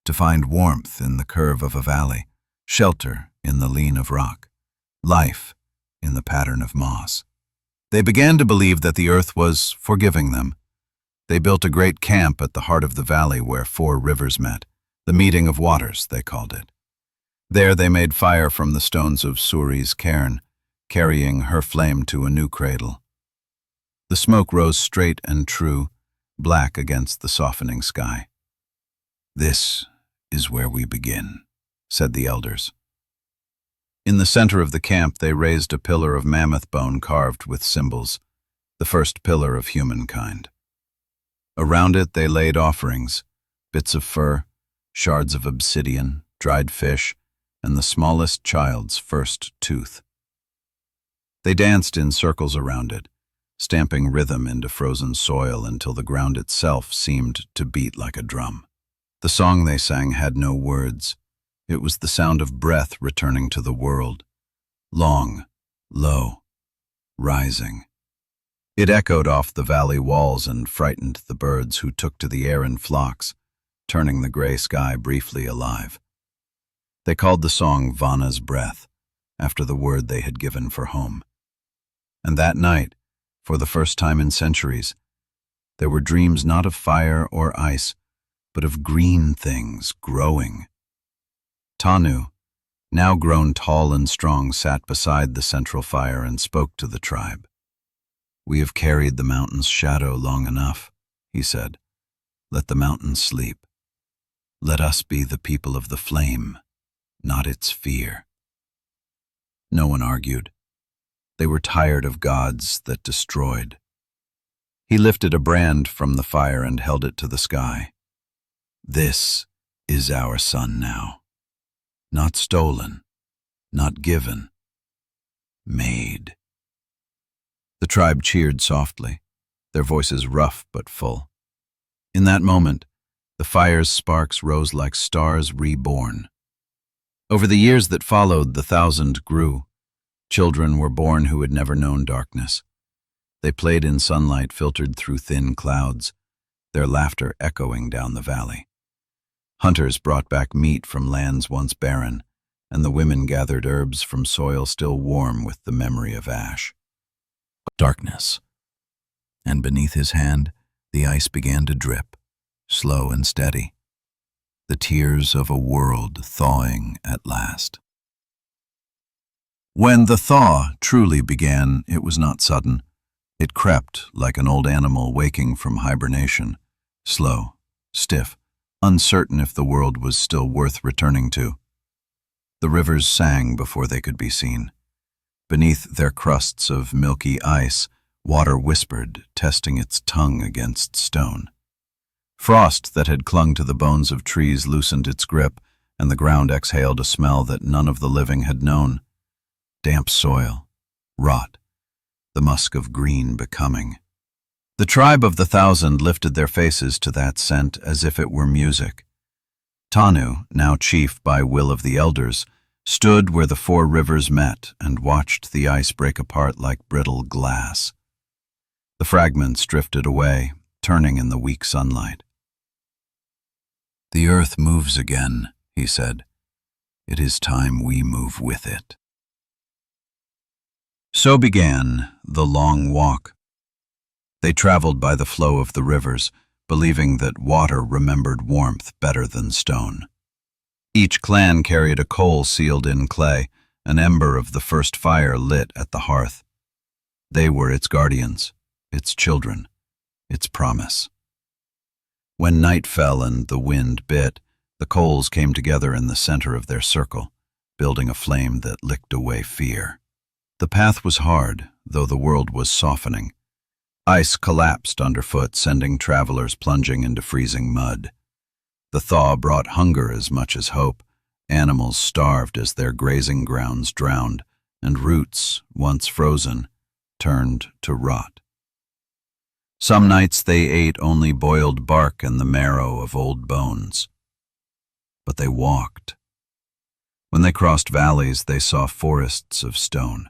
to find warmth in the curve of a valley, shelter in the lean of rock, life in the pattern of moss. They began to believe that the earth was forgiving them. They built a great camp at the heart of the valley where 4 rivers met, the meeting of waters, they called it. There they made fire from the stones of Suri's cairn, carrying her flame to a new cradle. The smoke rose straight and true, black against the softening sky. "This is where we begin," said the elders. In the center of the camp they raised a pillar of mammoth bone carved with symbols, the first pillar of humankind. Around it they laid offerings, bits of fur, shards of obsidian, dried fish, and the smallest child's first tooth. They danced in circles around it, stamping rhythm into frozen soil until the ground itself seemed to beat like a drum. The song they sang had no words. It was the sound of breath returning to the world, long, low, rising. It echoed off the valley walls and frightened the birds who took to the air in flocks, turning the gray sky briefly alive. They called the song Vana's breath, after the word they had given for home. And that night, for the first time in centuries, there were dreams not of fire or ice, but of green things growing. Tanu, now grown tall and strong, sat beside the central fire and spoke to the tribe. "We have carried the mountain's shadow long enough," he said. "Let the mountain sleep. Let us be the people of the flame, not its fear." No one argued. They were tired of gods that destroyed. He lifted a brand from the fire and held it to the sky. "This is our sun now. Not stolen, not given, made." The tribe cheered softly, their voices rough but full. In that moment, the fire's sparks rose like stars reborn. Over the years that followed, the 1,000 grew. Children were born who had never known darkness. They played in sunlight filtered through thin clouds, their laughter echoing down the valley. Hunters brought back meat from lands once barren, and the women gathered herbs from soil still warm with the memory of ash. Darkness. And beneath his hand, the ice began to drip, slow and steady, the tears of a world thawing at last. When the thaw truly began, it was not sudden. It crept like an old animal waking from hibernation, slow, stiff, uncertain if the world was still worth returning to. The rivers sang before they could be seen. Beneath their crusts of milky ice, water whispered, testing its tongue against stone. Frost that had clung to the bones of trees loosened its grip, and the ground exhaled a smell that none of the living had known. Damp soil, rot, the musk of green becoming. The tribe of the 1,000 lifted their faces to that scent as if it were music. Tanu, now chief by will of the elders, stood where the 4 rivers met and watched the ice break apart like brittle glass. The fragments drifted away, turning in the weak sunlight. "The earth moves again," he said. "It is time we move with it." So began the long walk. They traveled by the flow of the rivers, believing that water remembered warmth better than stone. Each clan carried a coal sealed in clay, an ember of the first fire lit at the hearth. They were its guardians, its children, its promise. When night fell and the wind bit, the coals came together in the center of their circle, building a flame that licked away fear. The path was hard, though the world was softening. Ice collapsed underfoot, sending travelers plunging into freezing mud. The thaw brought hunger as much as hope. Animals starved as their grazing grounds drowned, and roots, once frozen, turned to rot. Some nights they ate only boiled bark and the marrow of old bones. But they walked. When they crossed valleys, they saw forests of stone,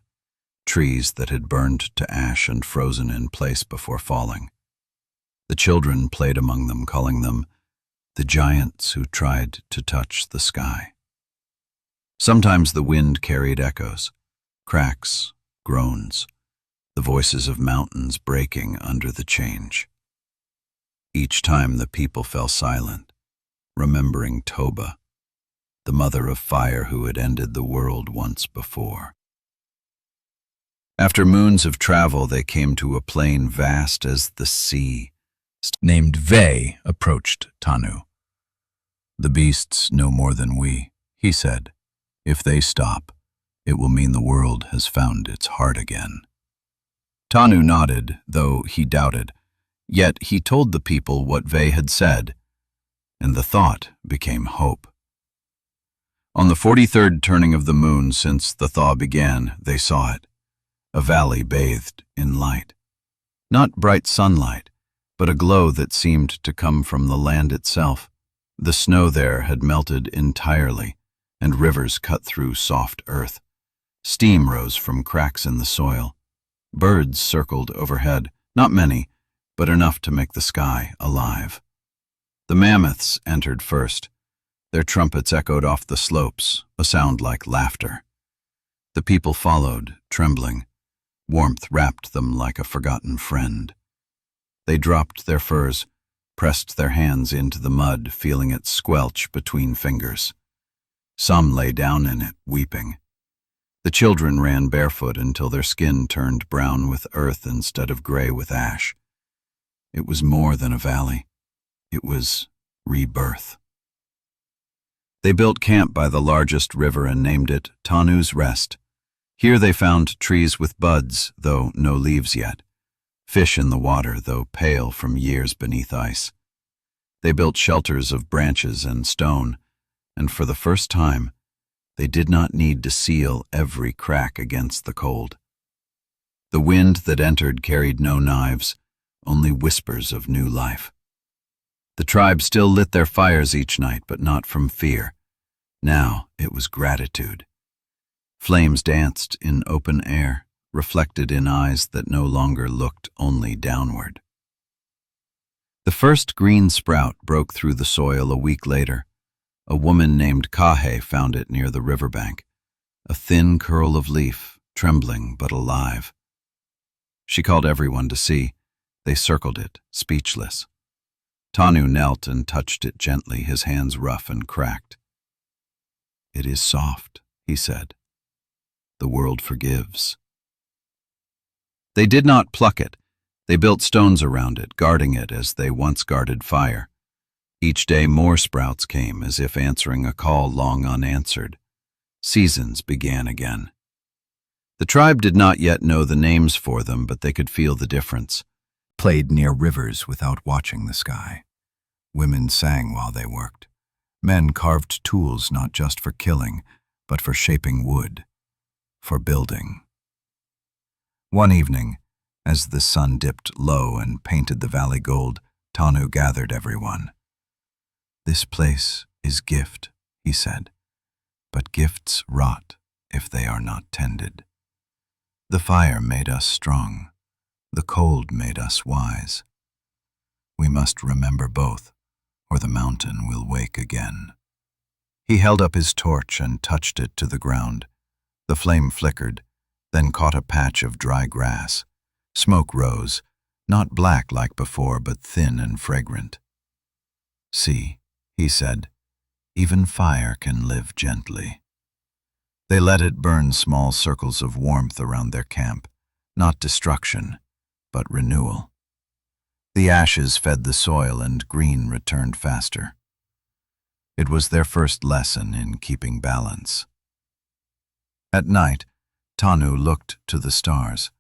trees that had burned to ash and frozen in place before falling. The children played among them, calling them the giants who tried to touch the sky. Sometimes the wind carried echoes, cracks, groans, the voices of mountains breaking under the change. Each time the people fell silent, remembering Toba, the mother of fire who had ended the world once before. After moons of travel, they came to a plain vast as the sea. Named Ve approached Tanu. "The beasts know more than we," he said. "If they stop, it will mean the world has found its heart again." Tanu nodded, though he doubted. Yet he told the people what Ve had said, and the thought became hope. On the 43rd turning of the moon since the thaw began, they saw it, a valley bathed in light. Not bright sunlight, but a glow that seemed to come from the land itself. The snow there had melted entirely, and rivers cut through soft earth. Steam rose from cracks in the soil. Birds circled overhead, not many, but enough to make the sky alive. The mammoths entered first. Their trumpets echoed off the slopes, a sound like laughter. The people followed, trembling. Warmth wrapped them like a forgotten friend. They dropped their furs, pressed their hands into the mud, feeling it squelch between fingers. Some lay down in it, weeping. The children ran barefoot until their skin turned brown with earth instead of gray with ash. It was more than a valley. It was rebirth. They built camp by the largest river and named it Tanu's Rest. Here they found trees with buds, though no leaves yet. Fish in the water, though pale from years beneath ice. They built shelters of branches and stone, and for the first time, they did not need to seal every crack against the cold. The wind that entered carried no knives, only whispers of new life. The tribe still lit their fires each night, but not from fear. Now it was gratitude. Flames danced in open air, reflected in eyes that no longer looked only downward. The first green sprout broke through the soil a week later. A woman named Kahe found it near the riverbank, a thin curl of leaf, trembling but alive. She called everyone to see. They circled it, speechless. Tanu knelt and touched it gently, his hands rough and cracked. "It is soft," he said. the world forgives. They did not pluck it. They built stones around it, guarding it as they once guarded fire. Each day more sprouts came, as if answering a call long unanswered. Seasons began again. The tribe did not yet know the names for them, but they could feel the difference. Played near rivers without watching the sky. Women sang while they worked. Men carved tools not just for killing, but for shaping wood, for building. One evening, as the sun dipped low and painted the valley gold, Tanu gathered everyone. "This place is gift," he said, "but gifts rot if they are not tended. The fire made us strong, the cold made us wise. We must remember both, or the mountain will wake again." He held up his torch and touched it to the ground. The flame flickered, then caught a patch of dry grass. Smoke rose, not black like before, but thin and fragrant. "See," he said, "even fire can live gently." They let it burn small circles of warmth around their camp, not destruction, but renewal. The ashes fed the soil and green returned faster. It was their first lesson in keeping balance. At night, Tanu looked to the stars.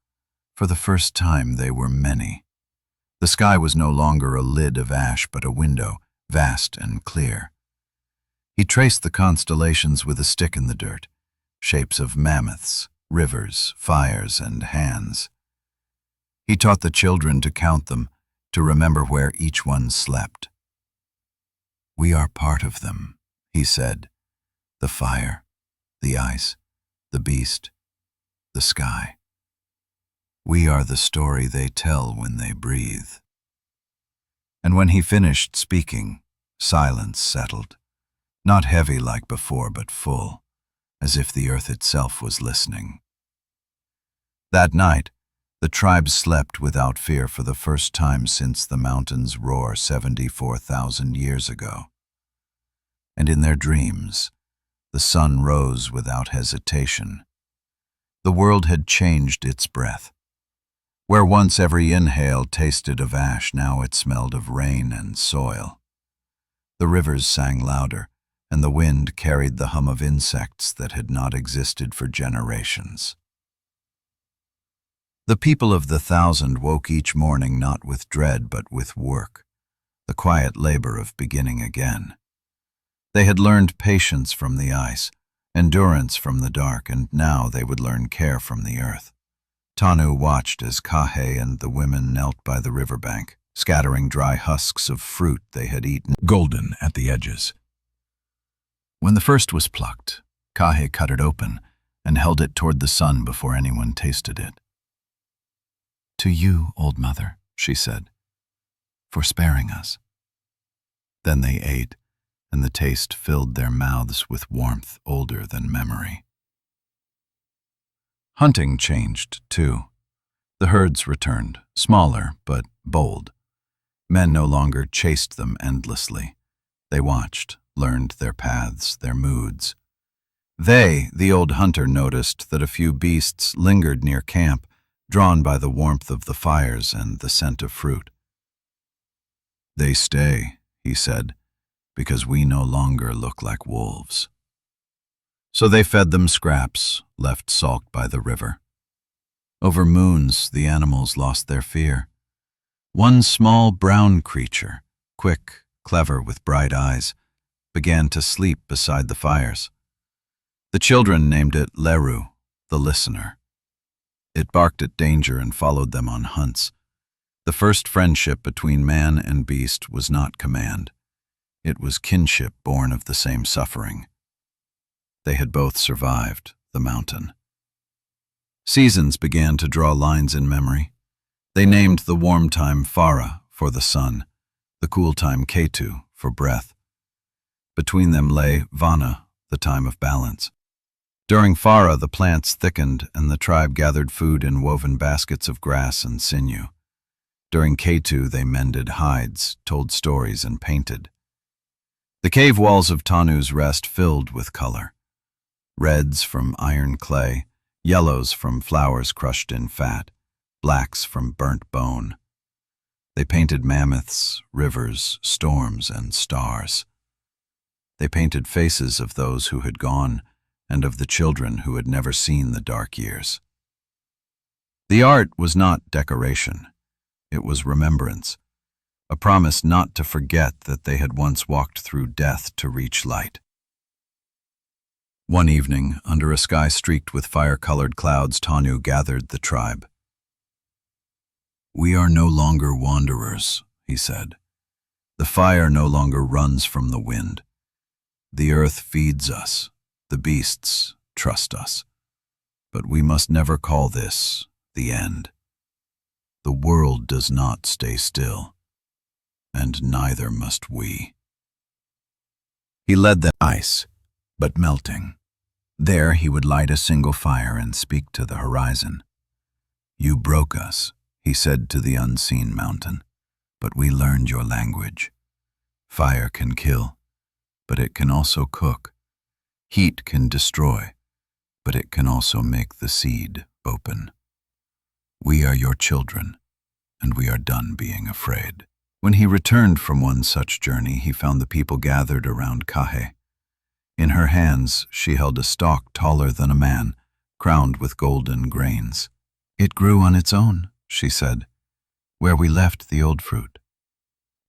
For the first time they were many. The sky was no longer a lid of ash, but a window, vast and clear. He traced the constellations with a stick in the dirt, shapes of mammoths, rivers, fires, and hands. He taught the children to count them, to remember where each one slept. "We are part of them," he said, "the fire, the ice, the beast, the sky. We are the story they tell when they breathe." And when he finished speaking, silence settled, not heavy like before, but full, as if the earth itself was listening. That night, the tribe slept without fear for the first time since the mountain's roar 74,000 years ago. And in their dreams, the sun rose without hesitation. The world had changed its breath. Where once every inhale tasted of ash, now it smelled of rain and soil. The rivers sang louder, and the wind carried the hum of insects that had not existed for generations. The people of the 1,000 woke each morning not with dread but with work, the quiet labor of beginning again. They had learned patience from the ice, endurance from the dark, and now they would learn care from the earth. Tanu watched as Kahe and the women knelt by the riverbank, scattering dry husks of fruit they had eaten, golden at the edges. When the first was plucked, Kahe cut it open and held it toward the sun before anyone tasted it. "To you, old mother," she said, "for sparing us." Then they ate, and the taste filled their mouths with warmth older than memory. Hunting changed, too. The herds returned, smaller but bold. Men no longer chased them endlessly. They watched, learned their paths, their moods. The old hunter, noticed that a few beasts lingered near camp, drawn by the warmth of the fires and the scent of fruit. "They stay," he said, "because we no longer look like wolves." So they fed them scraps, left sulked by the river. Over moons, the animals lost their fear. One small brown creature, quick, clever, with bright eyes, began to sleep beside the fires. The children named it Leru, the listener. It barked at danger and followed them on hunts. The first friendship between man and beast was not command. It was kinship born of the same suffering. They had both survived the mountain. Seasons began to draw lines in memory. They named the warm time Farah for the sun, the cool time Ketu for breath. Between them lay Vana, the time of balance. During Farah, the plants thickened and the tribe gathered food in woven baskets of grass and sinew. During Ketu, they mended hides, told stories, and painted. The cave walls of Tanu's rest filled with color. Reds from iron clay, yellows from flowers crushed in fat, blacks from burnt bone. They painted mammoths, rivers, storms, and stars. They painted faces of those who had gone and of the children who had never seen the dark years. The art was not decoration. It was remembrance, a promise not to forget that they had once walked through death to reach light. One evening, under a sky streaked with fire-colored clouds, Tanu gathered the tribe. "We are no longer wanderers," he said. "The fire no longer runs from the wind. The earth feeds us, the beasts trust us. But we must never call this the end. The world does not stay still, and neither must we." He led them ice, but melting. There he would light a single fire and speak to the horizon. "You broke us," he said to the unseen mountain, "but we learned your language. Fire can kill, but it can also cook. Heat can destroy, but it can also make the seed open. We are your children, and we are done being afraid." When he returned from one such journey, he found the people gathered around Kahe. In her hands, she held a stalk taller than a man, crowned with golden grains. "It grew on its own," she said, "where we left the old fruit."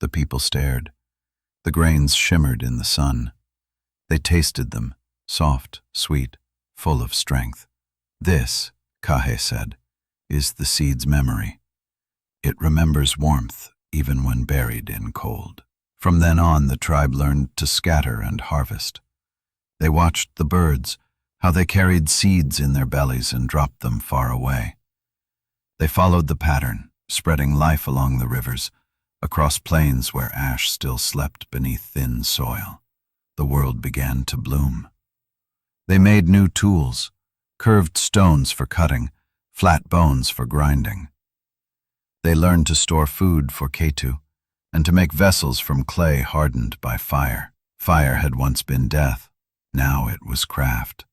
The people stared. The grains shimmered in the sun. They tasted them, soft, sweet, full of strength. "This," Kahe said, "is the seed's memory. It remembers warmth even when buried in cold." From then on, the tribe learned to scatter and harvest. They watched the birds, how they carried seeds in their bellies and dropped them far away. They followed the pattern, spreading life along the rivers, across plains where ash still slept beneath thin soil. The world began to bloom. They made new tools, curved stones for cutting, flat bones for grinding. They learned to store food for Ketu, and to make vessels from clay hardened by fire. Fire had once been death. Now it was craft.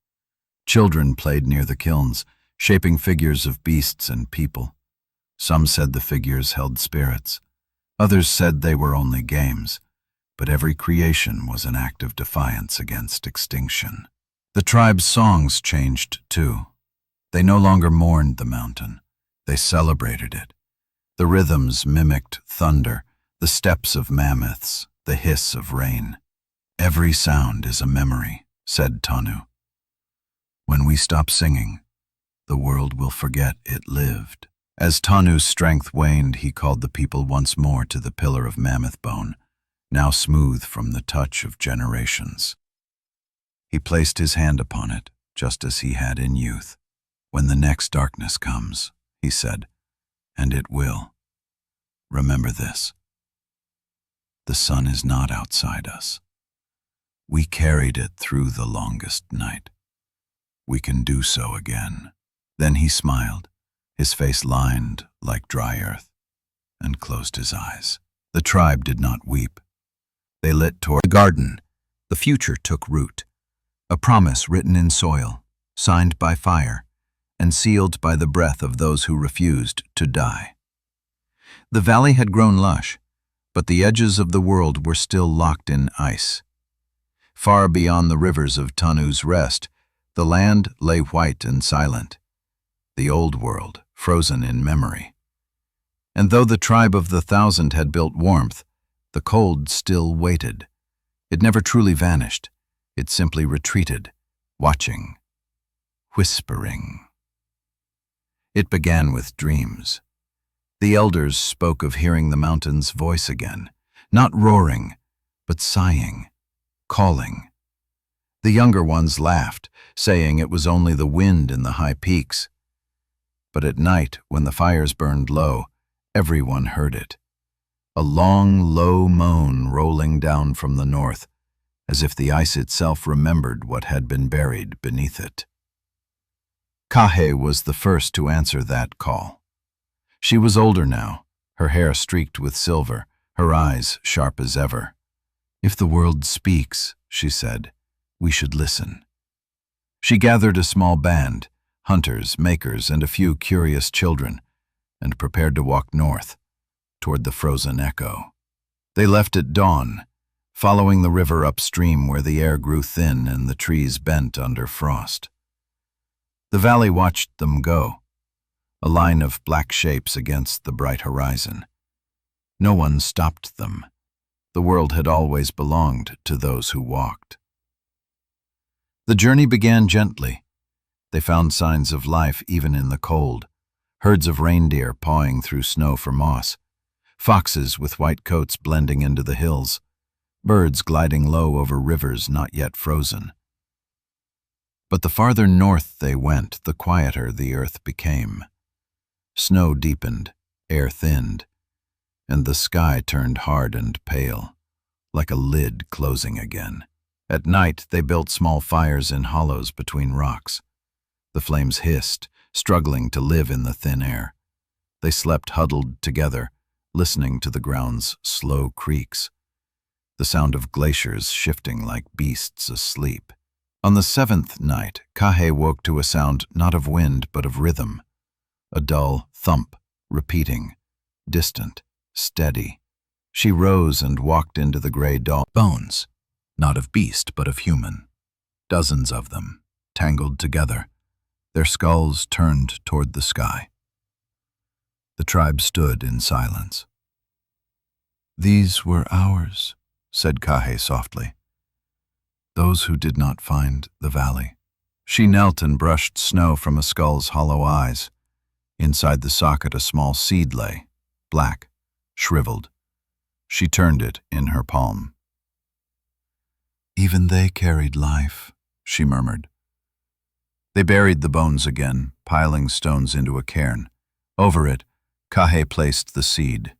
Children played near the kilns, shaping figures of beasts and people. Some said the figures held spirits. Others said they were only games. But every creation was an act of defiance against extinction. The tribe's songs changed too. They no longer mourned the mountain. They celebrated it. The rhythms mimicked thunder, the steps of mammoths, the hiss of rain. "Every sound is a memory," said Tanu. "When we stop singing, the world will forget it lived." As Tanu's strength waned, he called the people once more to the pillar of mammoth bone, now smooth from the touch of generations. He placed his hand upon it, just as he had in youth. "When the next darkness comes," he said, "and it will, remember this. The sun is not outside us. We carried it through the longest night. We can do so again." Then he smiled, his face lined like dry earth, and closed his eyes. The tribe did not weep. They lit toward the garden. The future took root, a promise written in soil, signed by fire, and sealed by the breath of those who refused to die. The valley had grown lush, but the edges of the world were still locked in ice. Far beyond the rivers of Tanu's rest, the land lay white and silent, the old world frozen in memory. And though the tribe of the 1,000 had built warmth, the cold still waited. It never truly vanished. It simply retreated, watching, whispering. It began with dreams. The elders spoke of hearing the mountain's voice again, not roaring, but sighing, calling. The younger ones laughed, saying it was only the wind in the high peaks. But at night, when the fires burned low, everyone heard it. A long, low moan rolling down from the north, as if the ice itself remembered what had been buried beneath it. Kahe was the first to answer that call. She was older now, her hair streaked with silver, her eyes sharp as ever. "If the world speaks," she said, "we should listen." She gathered a small band, hunters, makers, and a few curious children, and prepared to walk north, toward the frozen echo. They left at dawn, following the river upstream where the air grew thin and the trees bent under frost. The valley watched them go, a line of black shapes against the bright horizon. No one stopped them. The world had always belonged to those who walked. The journey began gently. They found signs of life even in the cold, herds of reindeer pawing through snow for moss, foxes with white coats blending into the hills, birds gliding low over rivers not yet frozen. But the farther north they went, the quieter the earth became. Snow deepened, air thinned, and the sky turned hard and pale, like a lid closing again. At night they built small fires in hollows between rocks. The flames hissed, struggling to live in the thin air. They slept huddled together, listening to the ground's slow creaks, the sound of glaciers shifting like beasts asleep. On the seventh night, Kahe woke to a sound not of wind but of rhythm, a dull thump, repeating, distant, steady. She rose and walked into the gray dawn. Bones, not of beast but of human, dozens of them, tangled together, their skulls turned toward the sky. The tribe stood in silence. "These were ours," said Kahe softly. "Those who did not find the valley." She knelt and brushed snow from a skull's hollow eyes. Inside the socket a small seed lay, black, shriveled. She turned it in her palm. "Even they carried life," she murmured. They buried the bones again, piling stones into a cairn. Over it, Kahe placed the seed.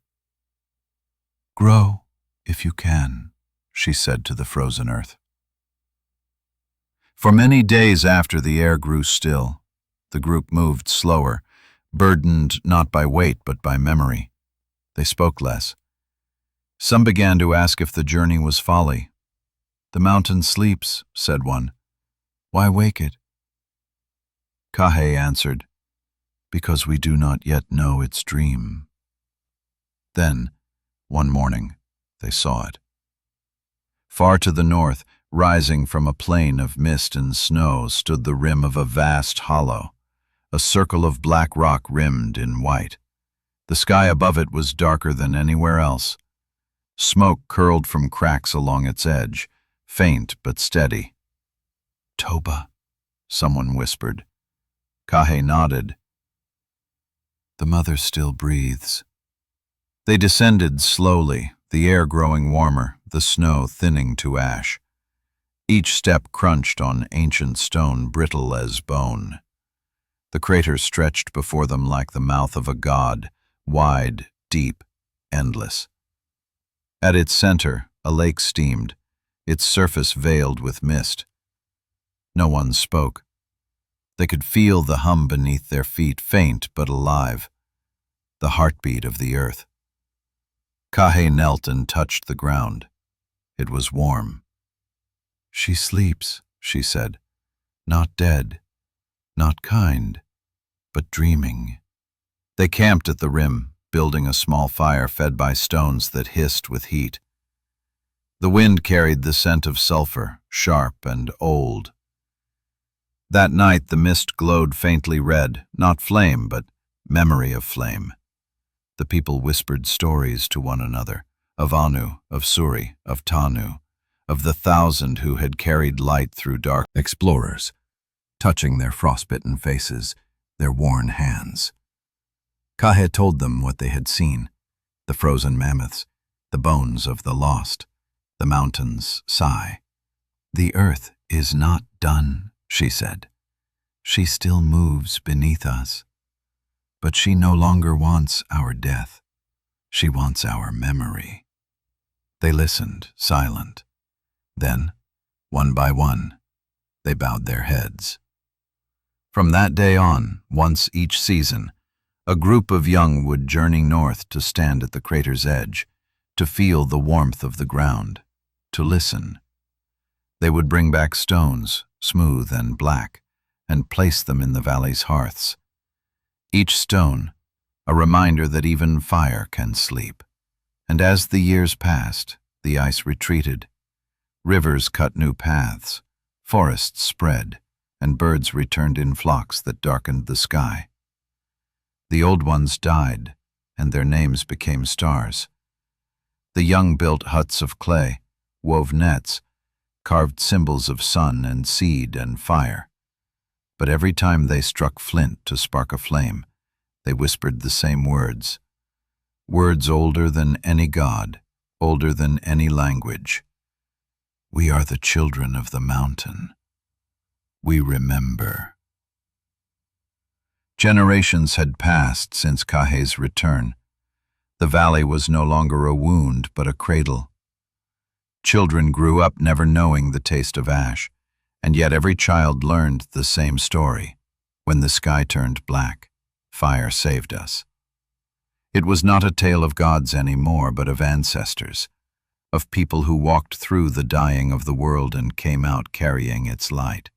"Grow, if you can," she said to the frozen earth. For many days after the air grew still, the group moved slower, burdened not by weight but by memory. They spoke less. Some began to ask if the journey was folly. "The mountain sleeps," said one. "Why wake it?" Kahe answered, "Because we do not yet know its dream." Then, one morning, they saw it. Far to the north, rising from a plain of mist and snow, stood the rim of a vast hollow, a circle of black rock rimmed in white. The sky above it was darker than anywhere else. Smoke curled from cracks along its edge, faint but steady. "Toba," someone whispered. Kahe nodded. "The mother still breathes." They descended slowly, the air growing warmer, the snow thinning to ash. Each step crunched on ancient stone brittle as bone. The crater stretched before them like the mouth of a god, wide, deep, endless. At its center, a lake steamed, its surface veiled with mist. No one spoke. They could feel the hum beneath their feet, faint but alive, the heartbeat of the earth. Kahe knelt and touched the ground. It was warm. "She sleeps," she said, "not dead, not kind, but dreaming." They camped at the rim, building a small fire fed by stones that hissed with heat. The wind carried the scent of sulfur, sharp and old. That night the mist glowed faintly red, not flame, but memory of flame. The people whispered stories to one another, of Anu, of Suri, of Tanu, of the 1,000 who had carried light through dark. Explorers, touching their frostbitten faces, their worn hands. Kahe told them what they had seen, the frozen mammoths, the bones of the lost, the mountains' sigh. "The earth is not done," she said. "She still moves beneath us. But she no longer wants our death. She wants our memory." They listened, silent. Then, one by one, they bowed their heads. From that day on, once each season, a group of young would journey north to stand at the crater's edge, to feel the warmth of the ground, to listen. They would bring back stones, smooth and black, and placed them in the valley's hearths. Each stone, a reminder that even fire can sleep. And as the years passed, the ice retreated. Rivers cut new paths, forests spread, and birds returned in flocks that darkened the sky. The old ones died, and their names became stars. The young built huts of clay, wove nets, carved symbols of sun and seed and fire. But every time they struck flint to spark a flame, they whispered the same words. Words older than any god, older than any language. We are the children of the mountain. We remember. Generations had passed since Kahe's return. The valley was no longer a wound, but a cradle. Children grew up never knowing the taste of ash, and yet every child learned the same story. When the sky turned black, fire saved us. It was not a tale of gods anymore, but of ancestors, of people who walked through the dying of the world and came out carrying its light.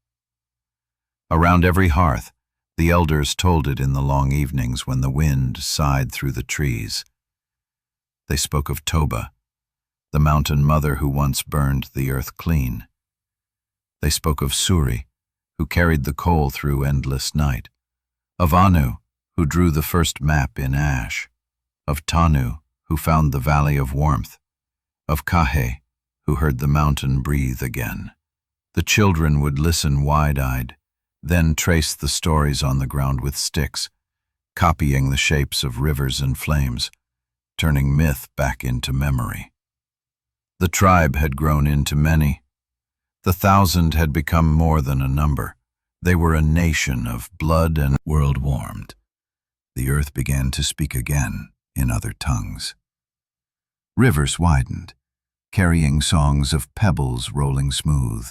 Around every hearth, the elders told it in the long evenings when the wind sighed through the trees. They spoke of Toba, the mountain mother who once burned the earth clean. They spoke of Suri, who carried the coal through endless night, of Anu, who drew the first map in ash, of Tanu, who found the valley of warmth, of Kahe, who heard the mountain breathe again. The children would listen wide-eyed, then trace the stories on the ground with sticks, copying the shapes of rivers and flames, turning myth back into memory. The tribe had grown into many. The 1,000 had become more than a number. They were a nation of blood, and world warmed. The earth began to speak again in other tongues. Rivers widened, carrying songs of pebbles rolling smooth.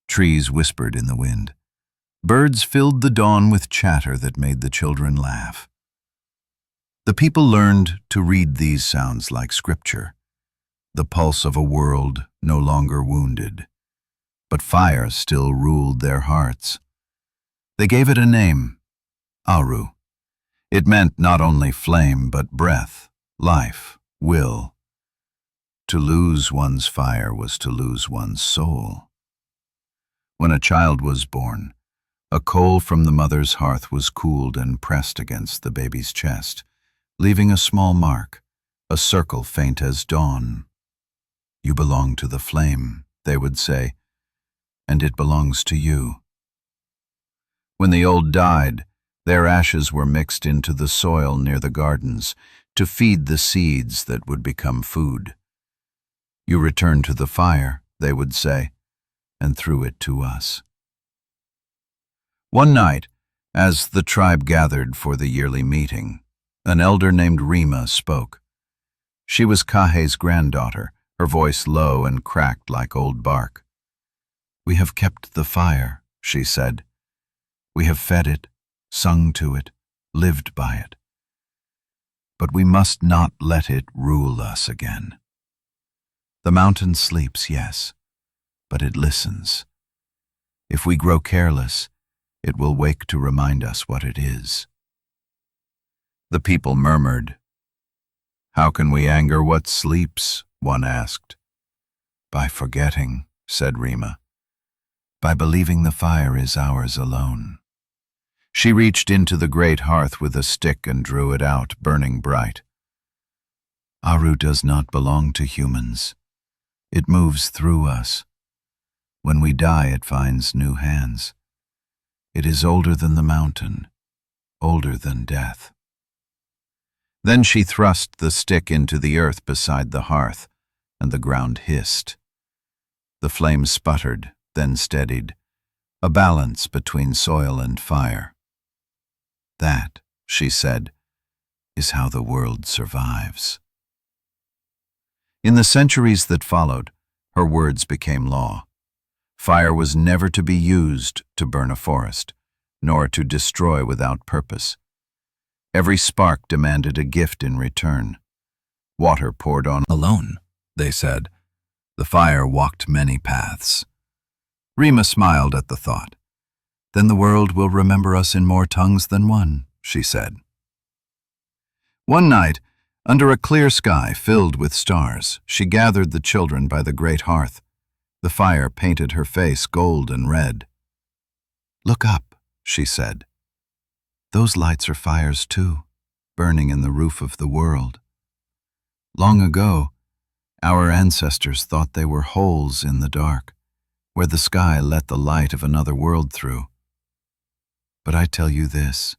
Trees whispered in the wind. Birds filled the dawn with chatter that made the children laugh. The people learned to read these sounds like scripture, the pulse of a world no longer wounded. But fire still ruled their hearts. They gave it a name, Aru. It meant not only flame, but breath, life, will. To lose one's fire was to lose one's soul. When a child was born, a coal from the mother's hearth was cooled and pressed against the baby's chest, leaving a small mark, a circle faint as dawn. You belong to the flame, they would say, and it belongs to you. When the old died, their ashes were mixed into the soil near the gardens to feed the seeds that would become food. You return to the fire, they would say, and threw it to us. One night, as the tribe gathered for the yearly meeting, an elder named Rima spoke. She was Kahe's granddaughter, her voice low and cracked like old bark. We have kept the fire, she said. We have fed it, sung to it, lived by it. But we must not let it rule us again. The mountain sleeps, yes, but it listens. If we grow careless, it will wake to remind us what it is. The people murmured. How can we anger what sleeps? One asked. By forgetting, said Rima. By believing the fire is ours alone. She reached into the great hearth with a stick and drew it out, burning bright. Aru does not belong to humans. It moves through us. When we die, it finds new hands. It is older than the mountain, older than death. Then she thrust the stick into the earth beside the hearth, and the ground hissed. The flame sputtered, then steadied, a balance between soil and fire. That, she said, is how the world survives. In the centuries that followed, her words became law. Fire was never to be used to burn a forest, nor to destroy without purpose. Every spark demanded a gift in return. Water poured on alone, they said. The fire walked many paths. Rima smiled at the thought. Then the world will remember us in more tongues than one, she said. One night, under a clear sky filled with stars, she gathered the children by the great hearth. The fire painted her face gold and red. "Look up," she said. "Those lights are fires too, burning in the roof of the world. Long ago, our ancestors thought they were holes in the dark, where the sky let the light of another world through. But I tell you this,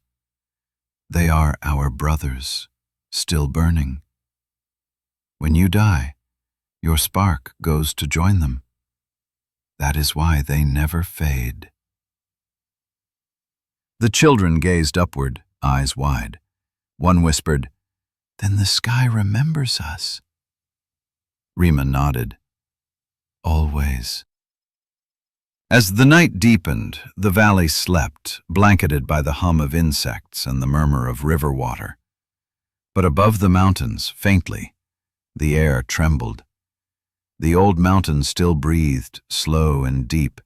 they are our brothers, still burning. When you die, your spark goes to join them. That is why they never fade." The children gazed upward, eyes wide. One whispered, "Then the sky remembers us." Rima nodded. "Always." As the night deepened, the valley slept, blanketed by the hum of insects and the murmur of river water. But above the mountains, faintly, the air trembled. The old mountain still breathed, slow and deep,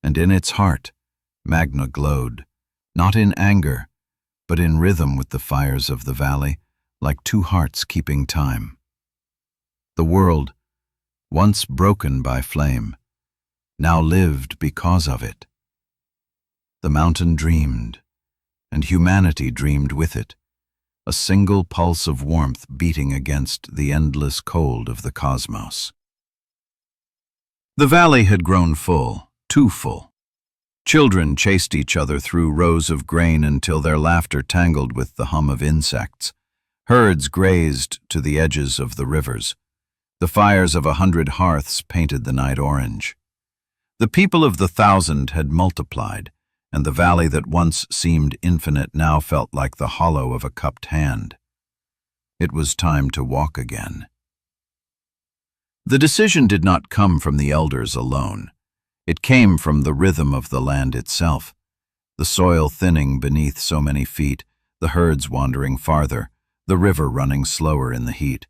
and in its heart, Magna glowed, not in anger, but in rhythm with the fires of the valley, like two hearts keeping time. The world, once broken by flame, now lived because of it. The mountain dreamed, and humanity dreamed with it, a single pulse of warmth beating against the endless cold of the cosmos. The valley had grown full, too full. Children chased each other through rows of grain until their laughter tangled with the hum of insects. Herds grazed to the edges of the rivers. The fires of 100 hearths painted the night orange. The people of the 1,000 had multiplied, and the valley that once seemed infinite now felt like the hollow of a cupped hand. It was time to walk again. The decision did not come from the elders alone. It came from the rhythm of the land itself, the soil thinning beneath so many feet, the herds wandering farther, the river running slower in the heat.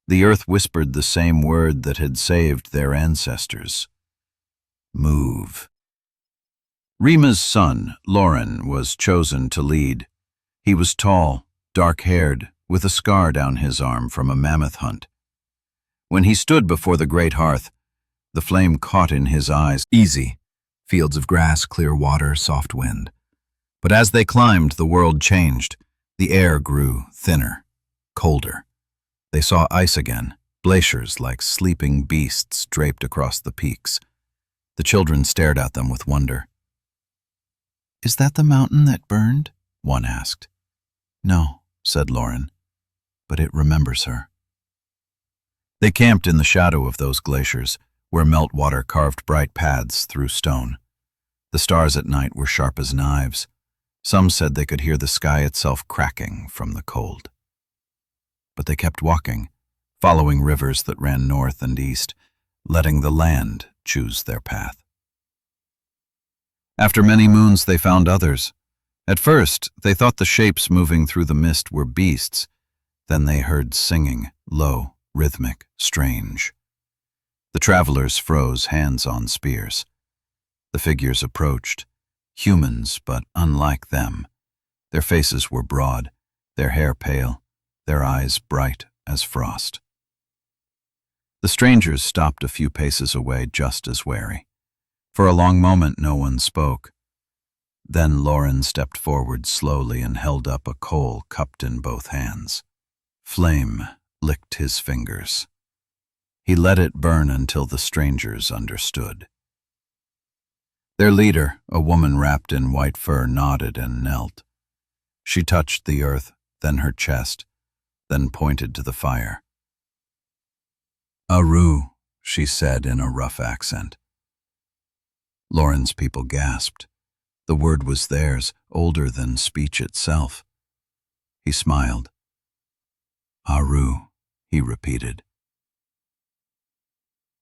The earth whispered the same word that had saved their ancestors. Move. Rima's son, Loren, was chosen to lead. He was tall, dark-haired, with a scar down his arm from a mammoth hunt. When he stood before the great hearth, the flame caught in his eyes. Easy. Fields of grass, clear water, soft wind. But as they climbed, the world changed. The air grew thinner, colder. They saw ice again, glaciers like sleeping beasts draped across the peaks. The children stared at them with wonder. "Is that the mountain that burned?" one asked. "No," said Loren, "but it remembers her." They camped in the shadow of those glaciers, where meltwater carved bright paths through stone. The stars at night were sharp as knives. Some said they could hear the sky itself cracking from the cold. But they kept walking, following rivers that ran north and east, letting the land choose their path. After many moons they found others. At first, they thought the shapes moving through the mist were beasts. Then they heard singing, low, rhythmic, strange. The travelers froze, hands on spears. The figures approached, humans but unlike them. Their faces were broad, their hair pale, their eyes bright as frost. The strangers stopped a few paces away, just as wary. For a long moment no one spoke. Then Loren stepped forward slowly and held up a coal cupped in both hands. Flame licked his fingers. He let it burn until the strangers understood. Their leader, a woman wrapped in white fur, nodded and knelt. She touched the earth, then her chest, then pointed to the fire. "Aru," she said in a rough accent. Loren's people gasped. The word was theirs, older than speech itself. He smiled. "Aru," he repeated.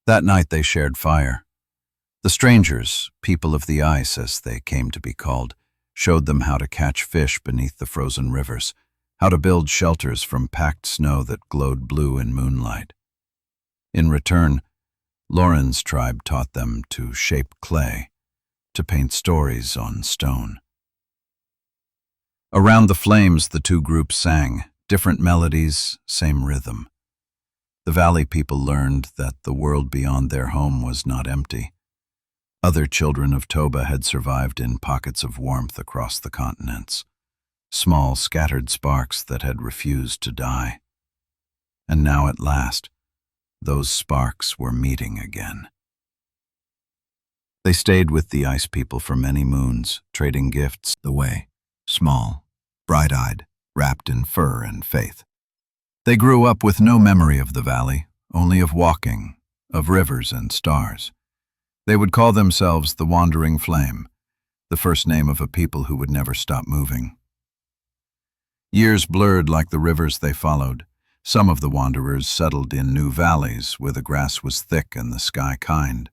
That night they shared fire. The strangers, people of the ice as they came to be called, showed them how to catch fish beneath the frozen rivers, how to build shelters from packed snow that glowed blue in moonlight. In return, Loren's tribe taught them to shape clay, to paint stories on stone. Around the flames, the two groups sang, different melodies, same rhythm. The valley people learned that the world beyond their home was not empty. Other children of Toba had survived in pockets of warmth across the continents, small scattered sparks that had refused to die. And now at last, those sparks were meeting again. They stayed with the ice people for many moons, trading gifts the way, small, bright-eyed, wrapped in fur and faith. They grew up with no memory of the valley, only of walking, of rivers and stars. They would call themselves the Wandering Flame, the first name of a people who would never stop moving. Years blurred like the rivers they followed. Some of the wanderers settled in new valleys where the grass was thick and the sky kind.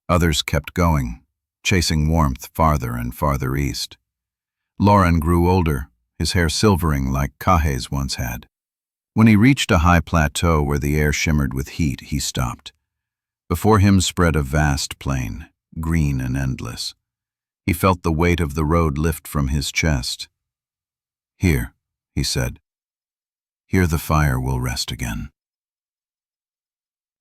Others kept going, chasing warmth farther and farther east. Lauren grew older, his hair silvering like Kahe's once had. When he reached a high plateau where the air shimmered with heat, he stopped. Before him spread a vast plain, green and endless. He felt the weight of the road lift from his chest. "Here," he said. "Here the fire will rest again."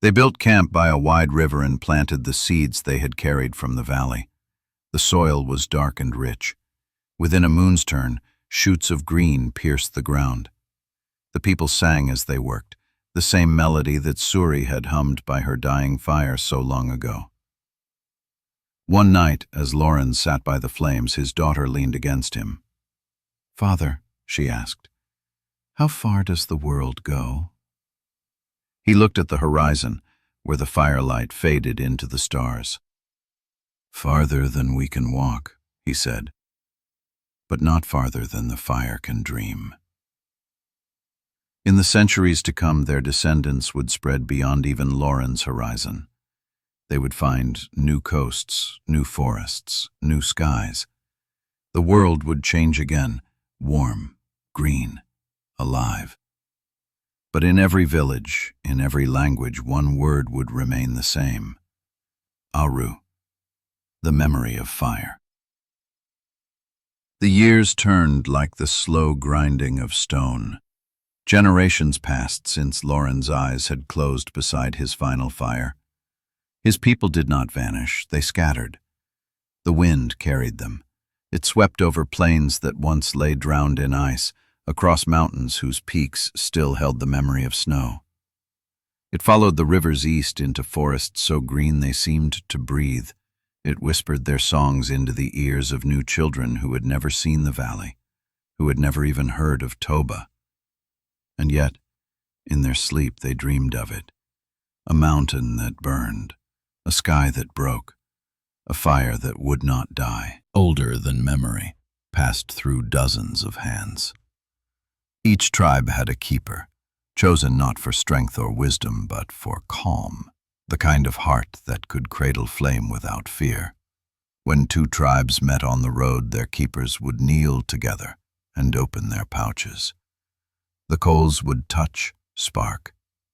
They built camp by a wide river and planted the seeds they had carried from the valley. The soil was dark and rich. Within a moon's turn, shoots of green pierced the ground. The people sang as they worked, the same melody that Suri had hummed by her dying fire so long ago. One night, as Lauren sat by the flames, his daughter leaned against him. "Father," she asked, "how far does the world go?" He looked at the horizon, where the firelight faded into the stars. "Farther than we can walk," he said, "but not farther than the fire can dream." In the centuries to come, their descendants would spread beyond even Lauren's horizon. They would find new coasts, new forests, new skies. The world would change again, warm, green, alive. But in every village, in every language, one word would remain the same: Aru, the memory of fire. The years turned like the slow grinding of stone. Generations passed since Lauren's eyes had closed beside his final fire. His people did not vanish, they scattered. The wind carried them. It swept over plains that once lay drowned in ice, across mountains whose peaks still held the memory of snow. It followed the rivers east into forests so green they seemed to breathe. It whispered their songs into the ears of new children who had never seen the valley, who had never even heard of Toba. And yet, in their sleep they dreamed of it, a mountain that burned, a sky that broke, a fire that would not die, older than memory, passed through dozens of hands. Each tribe had a keeper, chosen not for strength or wisdom, but for calm, the kind of heart that could cradle flame without fear. When two tribes met on the road, their keepers would kneel together and open their pouches. The coals would touch, spark,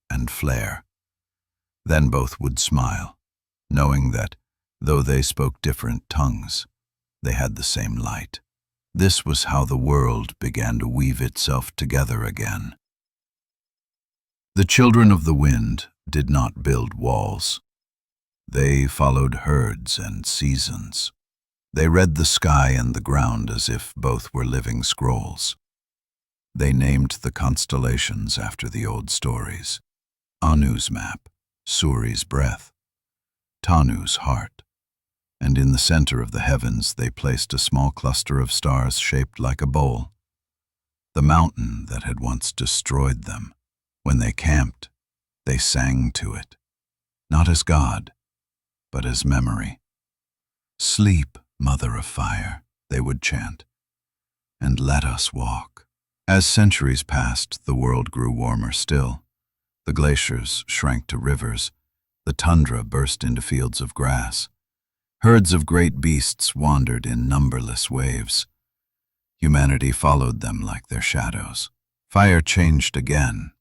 and flare. Then both would smile, knowing that, though they spoke different tongues, they had the same light. This was how the world began to weave itself together again. The children of the wind did not build walls. They followed herds and seasons. They read the sky and the ground as if both were living scrolls. They named the constellations after the old stories: Anu's map, Suri's breath, Tanu's heart. And in the center of the heavens they placed a small cluster of stars shaped like a bowl, the mountain that had once destroyed them. When they camped, they sang to it, not as God, but as memory. "Sleep, mother of fire," they would chant, "and let us walk." As centuries passed, the world grew warmer still. The glaciers shrank to rivers, the tundra burst into fields of grass. Herds of great beasts wandered in numberless waves. Humanity followed them like their shadows. Fire changed again.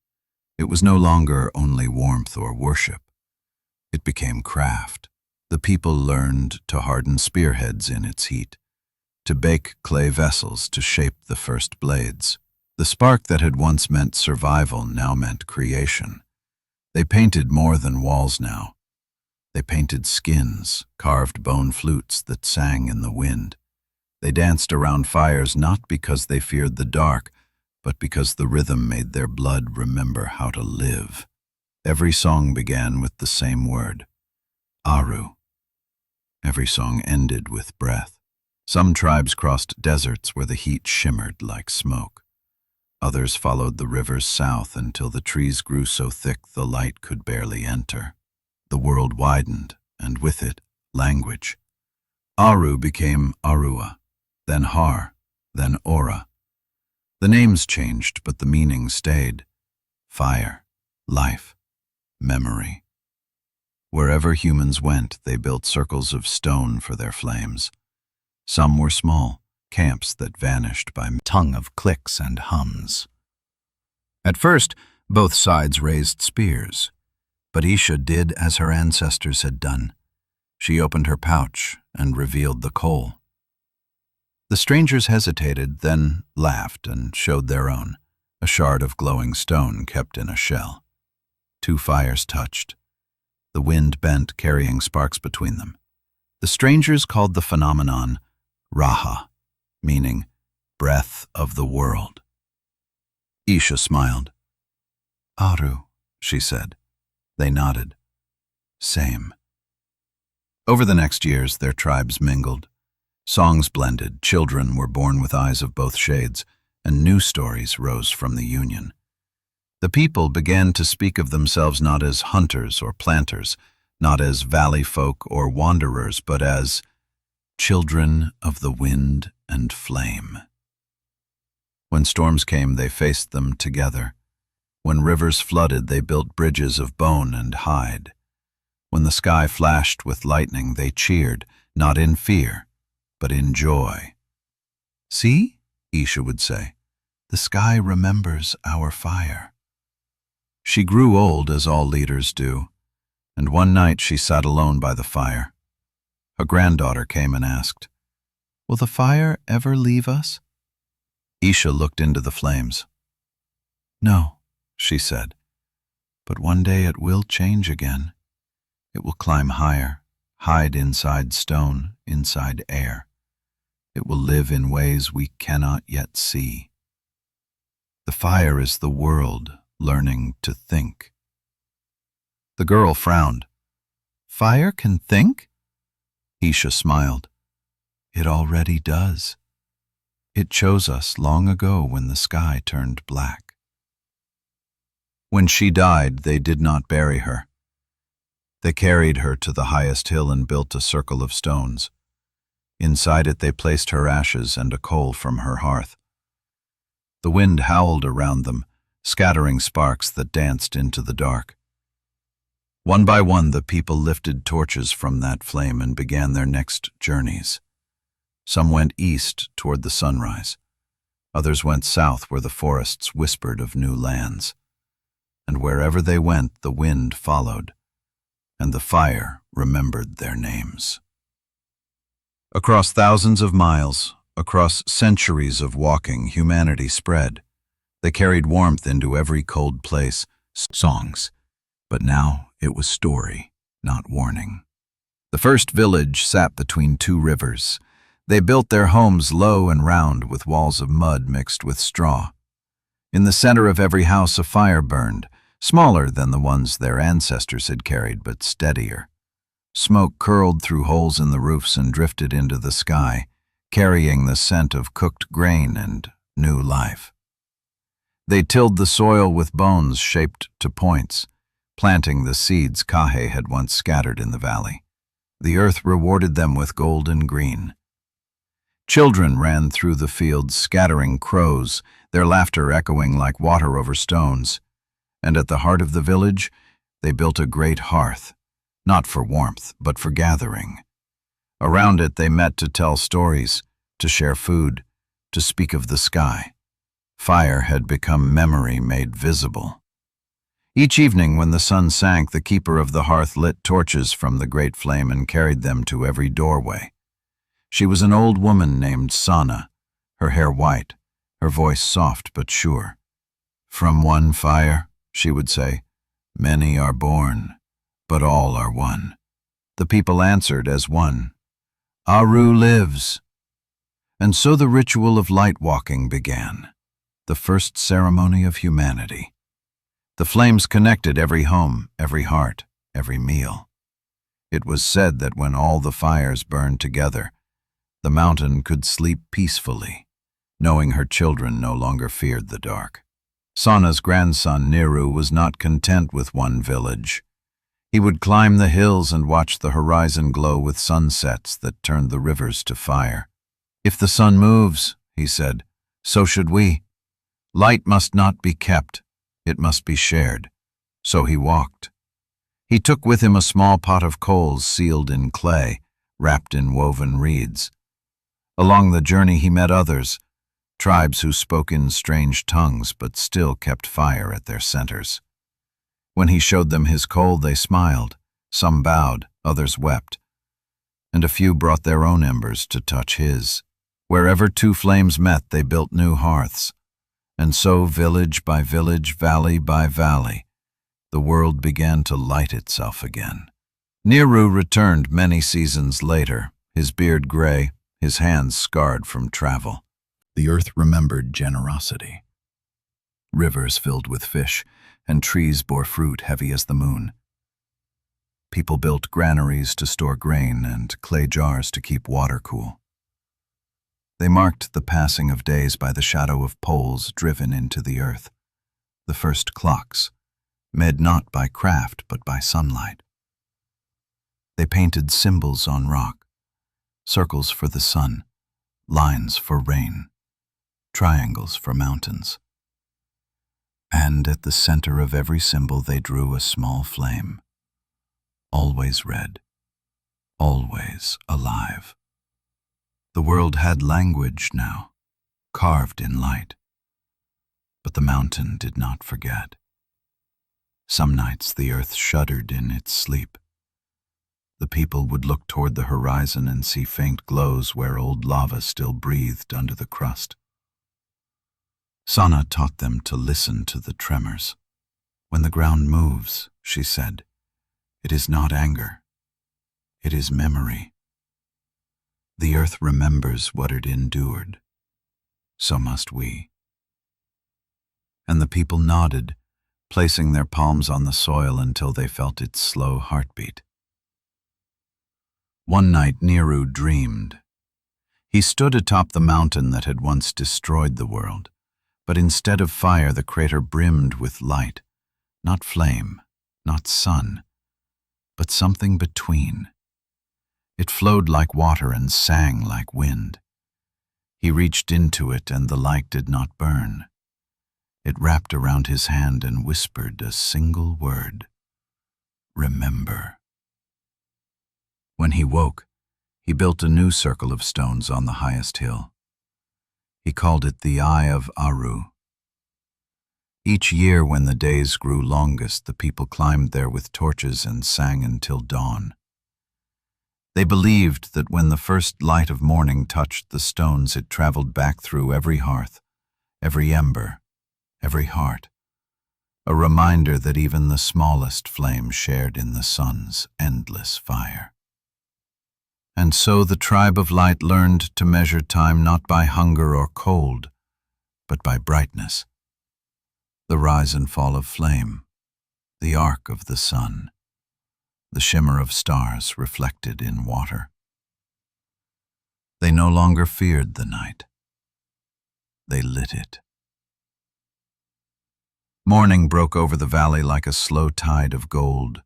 It was no longer only warmth or worship. It became craft, The people learned to harden spearheads in its heat, to bake clay vessels to shape the first blades. The spark that had once meant survival now meant creation. They painted more than walls now. They painted skins, carved bone flutes that sang in the wind. They danced around fires not because they feared the dark, but because the rhythm made their blood remember how to live. Every song began with the same word, Aru. Every song ended with breath. Some tribes crossed deserts where the heat shimmered like smoke. Others followed the rivers south until the trees grew so thick the light could barely enter. The world widened, and with it, language. Aru became Arua, then Har, then Ora. The names changed, but the meaning stayed. Fire, life, memory. Wherever humans went, they built circles of stone for their flames. Some were small, camps that vanished by tongue of clicks and hums. At first, both sides raised spears, but Isha did as her ancestors had done. She opened her pouch and revealed the coal. The strangers hesitated, then laughed and showed their own, a shard of glowing stone kept in a shell. Two fires touched. The wind bent, carrying sparks between them. The strangers called the phenomenon Raha, meaning breath of the world. Isha smiled. Aru, she said. They nodded. Same. Over the next years, their tribes mingled. Songs blended, children were born with eyes of both shades, and new stories rose from the union. The people began to speak of themselves not as hunters or planters, not as valley folk or wanderers, but as children of the wind and flame. When storms came, they faced them together. When rivers flooded, they built bridges of bone and hide. When the sky flashed with lightning, they cheered, not in fear, but in joy. See, Isha would say, the sky remembers our fire. She grew old, as all leaders do, and one night she sat alone by the fire. Her granddaughter came and asked, "Will the fire ever leave us?" Isha looked into the flames. "No," she said, "but one day it will change again. It will climb higher, hide inside stone, inside air. It will live in ways we cannot yet see. The fire is the world learning to think." The girl frowned. "Fire can think?" Isha smiled. "It already does. It chose us long ago when the sky turned black." When she died, they did not bury her. They carried her to the highest hill and built a circle of stones. Inside it they placed her ashes and a coal from her hearth. The wind howled around them, scattering sparks that danced into the dark. One by one, the people lifted torches from that flame and began their next journeys. Some went east toward the sunrise. Others went south where the forests whispered of new lands. And wherever they went, the wind followed, and the fire remembered their names. Across thousands of miles, across centuries of walking, humanity spread. They carried warmth into every cold place, songs. But now it was story, not warning. The first village sat between two rivers. They built their homes low and round with walls of mud mixed with straw. In the center of every house a fire burned, smaller than the ones their ancestors had carried, but steadier. Smoke curled through holes in the roofs and drifted into the sky, carrying the scent of cooked grain and new life. They tilled the soil with bones shaped to points, planting the seeds Kahe had once scattered in the valley. The earth rewarded them with gold and green. Children ran through the fields, scattering crows, their laughter echoing like water over stones. And at the heart of the village, they built a great hearth, not for warmth, but for gathering. Around it they met to tell stories, to share food, to speak of the sky. Fire had become memory made visible. Each evening when the sun sank, the keeper of the hearth lit torches from the great flame and carried them to every doorway. She was an old woman named Sana, her hair white, her voice soft but sure. "From one fire," she would say, "many are born, but all are one." The people answered as one, "Aru lives." And so the ritual of light walking began, the first ceremony of humanity. The flames connected every home, every heart, every meal. It was said that when all the fires burned together, the mountain could sleep peacefully, knowing her children no longer feared the dark. Sana's grandson, Niru, was not content with one village. He would climb the hills and watch the horizon glow with sunsets that turned the rivers to fire. "If the sun moves," he said, "so should we. Light must not be kept, it must be shared." So he walked. He took with him a small pot of coals sealed in clay, wrapped in woven reeds. Along the journey he met others, tribes who spoke in strange tongues but still kept fire at their centers. When he showed them his coal, they smiled. Some bowed, others wept, and a few brought their own embers to touch his. Wherever two flames met, they built new hearths. And so, village by village, valley by valley, the world began to light itself again. Niru returned many seasons later, his beard gray, his hands scarred from travel. The earth remembered generosity. Rivers filled with fish, and trees bore fruit heavy as the moon. People built granaries to store grain and clay jars to keep water cool. They marked the passing of days by the shadow of poles driven into the earth, the first clocks, made not by craft but by sunlight. They painted symbols on rock, circles for the sun, lines for rain, triangles for mountains. And at the center of every symbol they drew a small flame, always red, always alive. The world had language now, carved in light. But the mountain did not forget. Some nights the earth shuddered in its sleep. The people would look toward the horizon and see faint glows where old lava still breathed under the crust. Sana taught them to listen to the tremors. "When the ground moves," she said, "it is not anger. It is memory. The earth remembers what it endured. So must we." And the people nodded, placing their palms on the soil until they felt its slow heartbeat. One night Niru dreamed. He stood atop the mountain that had once destroyed the world, but instead of fire the crater brimmed with light, not flame, not sun, but something between. It flowed like water and sang like wind. He reached into it and the light did not burn. It wrapped around his hand and whispered a single word: remember. When he woke, he built a new circle of stones on the highest hill. He called it the Eye of Aru. Each year when the days grew longest, the people climbed there with torches and sang until dawn. They believed that when the first light of morning touched the stones, it traveled back through every hearth, every ember, every heart, a reminder that even the smallest flame shared in the sun's endless fire. And so the tribe of light learned to measure time not by hunger or cold, but by brightness. The rise and fall of flame, the arc of the sun, the shimmer of stars reflected in water. They no longer feared the night. They lit it. Morning broke over the valley like a slow tide of gold.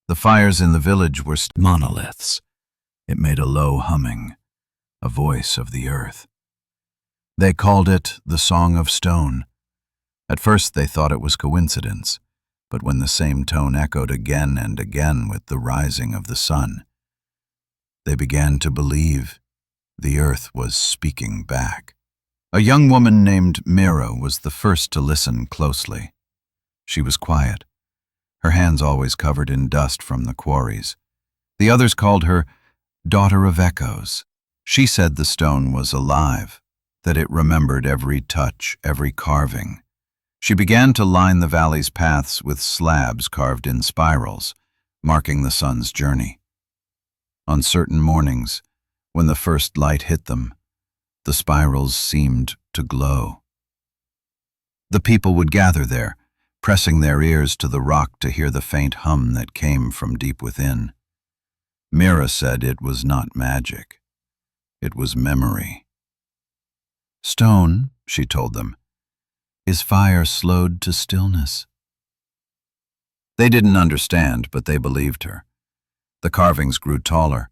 The fires in the village were monoliths. It made a low humming, a voice of the earth. They called it the Song of Stone. At first they thought it was coincidence, but when the same tone echoed again and again with the rising of the sun, they began to believe the earth was speaking back. A young woman named Mira was the first to listen closely. She was quiet, her hands always covered in dust from the quarries. The others called her Daughter of Echoes. She said the stone was alive, that it remembered every touch, every carving. She began to line the valley's paths with slabs carved in spirals, marking the sun's journey. On certain mornings, when the first light hit them, the spirals seemed to glow. The people would gather there, pressing their ears to the rock to hear the faint hum that came from deep within. Mira said it was not magic. It was memory. Stone, she told them, is fire slowed to stillness. They didn't understand, but they believed her. The carvings grew taller.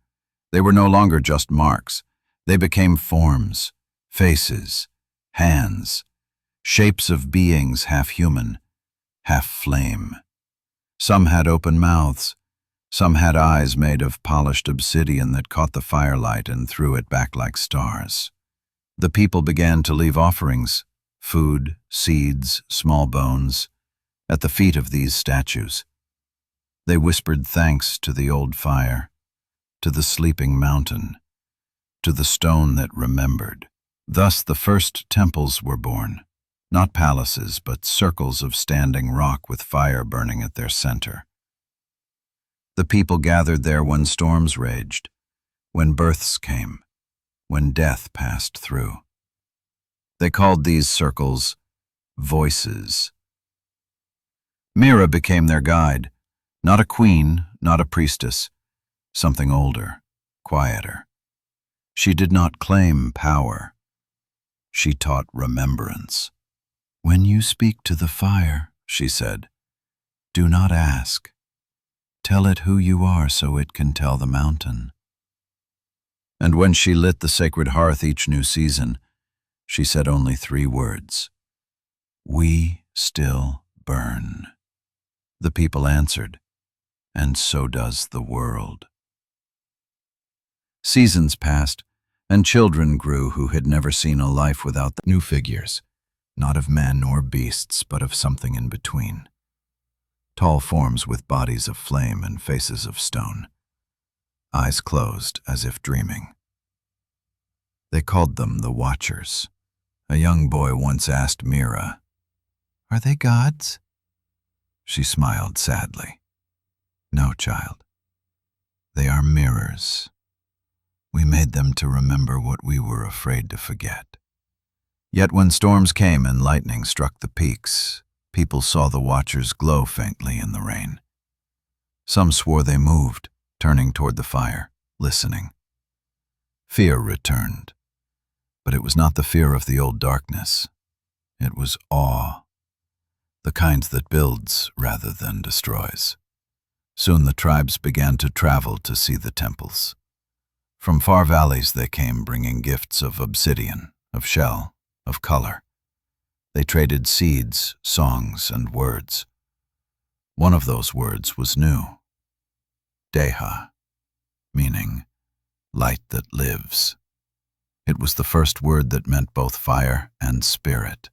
They were no longer just marks. They became forms, faces, hands, shapes of beings half human, half flame. Some had open mouths. Some had eyes made of polished obsidian that caught the firelight and threw it back like stars. The people began to leave offerings, food, seeds, small bones, at the feet of these statues. They whispered thanks to the old fire, to the sleeping mountain, to the stone that remembered. Thus the first temples were born, not palaces, but circles of standing rock with fire burning at their center. The people gathered there when storms raged, when births came, when death passed through. They called these circles voices. Mira became their guide, not a queen, not a priestess, something older, quieter. She did not claim power. She taught remembrance. When you speak to the fire, she said, do not ask. Tell it who you are so it can tell the mountain. And when she lit the sacred hearth each new season, she said only 3 words. We still burn. The people answered, and so does the world. Seasons passed, and children grew who had never seen a life without the new figures, not of men or beasts, but of something in between. Tall forms with bodies of flame and faces of stone, eyes closed as if dreaming. They called them the Watchers. A young boy once asked Mira, "Are they gods?" She smiled sadly. "No, child. They are mirrors. We made them to remember what we were afraid to forget." Yet when storms came and lightning struck the peaks, people saw the Watchers glow faintly in the rain. Some swore they moved, turning toward the fire, listening. Fear returned, but it was not the fear of the old darkness. It was awe, the kind that builds rather than destroys. Soon the tribes began to travel to see the temples. From far valleys they came, bringing gifts of obsidian, of shell, of color. They traded seeds, songs, and words. One of those words was new. Deha, meaning light that lives. It was the first word that meant both fire and spirit,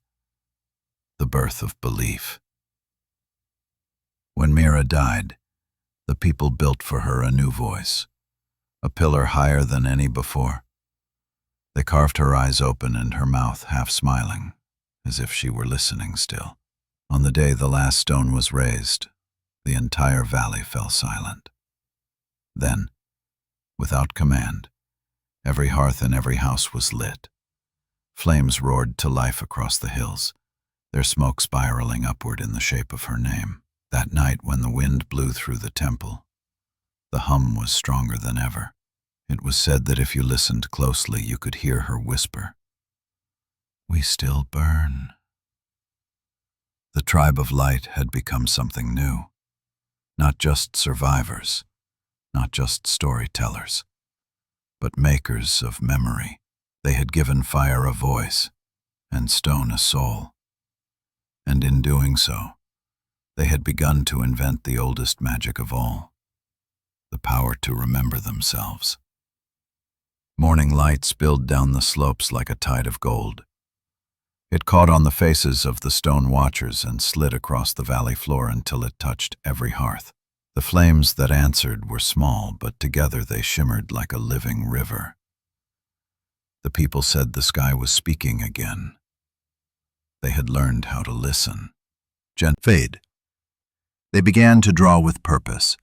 the birth of belief. When Mira died, the people built for her a new voice, a pillar higher than any before. They carved her eyes open and her mouth half smiling, as if she were listening still. On the day the last stone was raised, the entire valley fell silent. Then, without command, every hearth in every house was lit. Flames roared to life across the hills, their smoke spiraling upward in the shape of her name. That night, when the wind blew through the temple, the hum was stronger than ever. It was said that if you listened closely, you could hear her whisper, "We still burn." The tribe of light had become something new, not just survivors, not just storytellers, but makers of memory. They had given fire a voice and stone a soul, and in doing so, they had begun to invent the oldest magic of all, the power to remember themselves. Morning light spilled down the slopes like a tide of gold. It caught on the faces of the stone watchers and slid across the valley floor until it touched every hearth. The flames that answered were small, but together they shimmered like a living river. The people said the sky was speaking again. They had learned how to listen. Fade. They began to draw with purpose,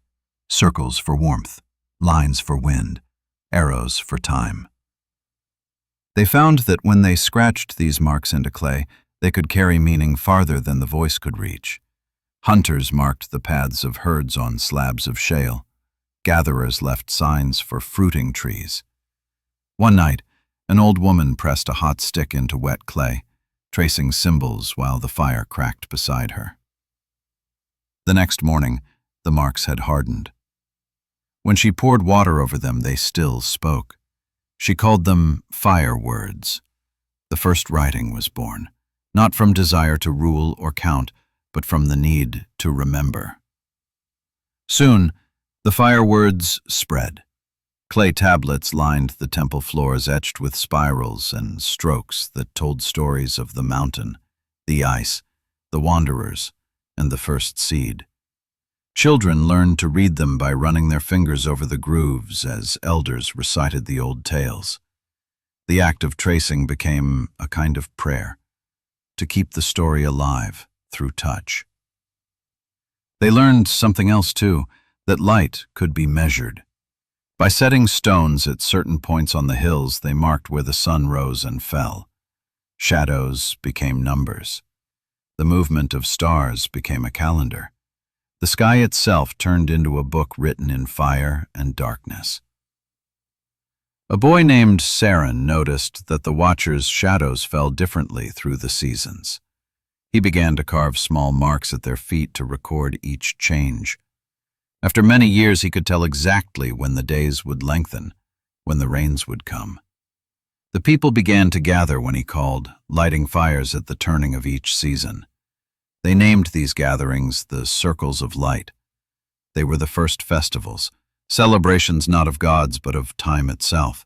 circles for warmth, lines for wind, arrows for time. They found that when they scratched these marks into clay, they could carry meaning farther than the voice could reach. Hunters marked the paths of herds on slabs of shale. Gatherers left signs for fruiting trees. One night, an old woman pressed a hot stick into wet clay, tracing symbols while the fire cracked beside her. The next morning, the marks had hardened. When she poured water over them, they still spoke. She called them fire words. The first writing was born, not from desire to rule or count, but from the need to remember. Soon, the fire words spread. Clay tablets lined the temple floors, etched with spirals and strokes that told stories of the mountain, the ice, the wanderers, and the first seed. Children learned to read them by running their fingers over the grooves as elders recited the old tales. The act of tracing became a kind of prayer, to keep the story alive through touch. They learned something else too, that light could be measured. By setting stones at certain points on the hills, they marked where the sun rose and fell. Shadows became numbers. The movement of stars became a calendar. The sky itself turned into a book written in fire and darkness. A boy named Saren noticed that the watchers' shadows fell differently through the seasons. He began to carve small marks at their feet to record each change. After many years, he could tell exactly when the days would lengthen, when the rains would come. The people began to gather when he called, lighting fires at the turning of each season. They named these gatherings the Circles of Light. They were the first festivals, celebrations not of gods but of time itself.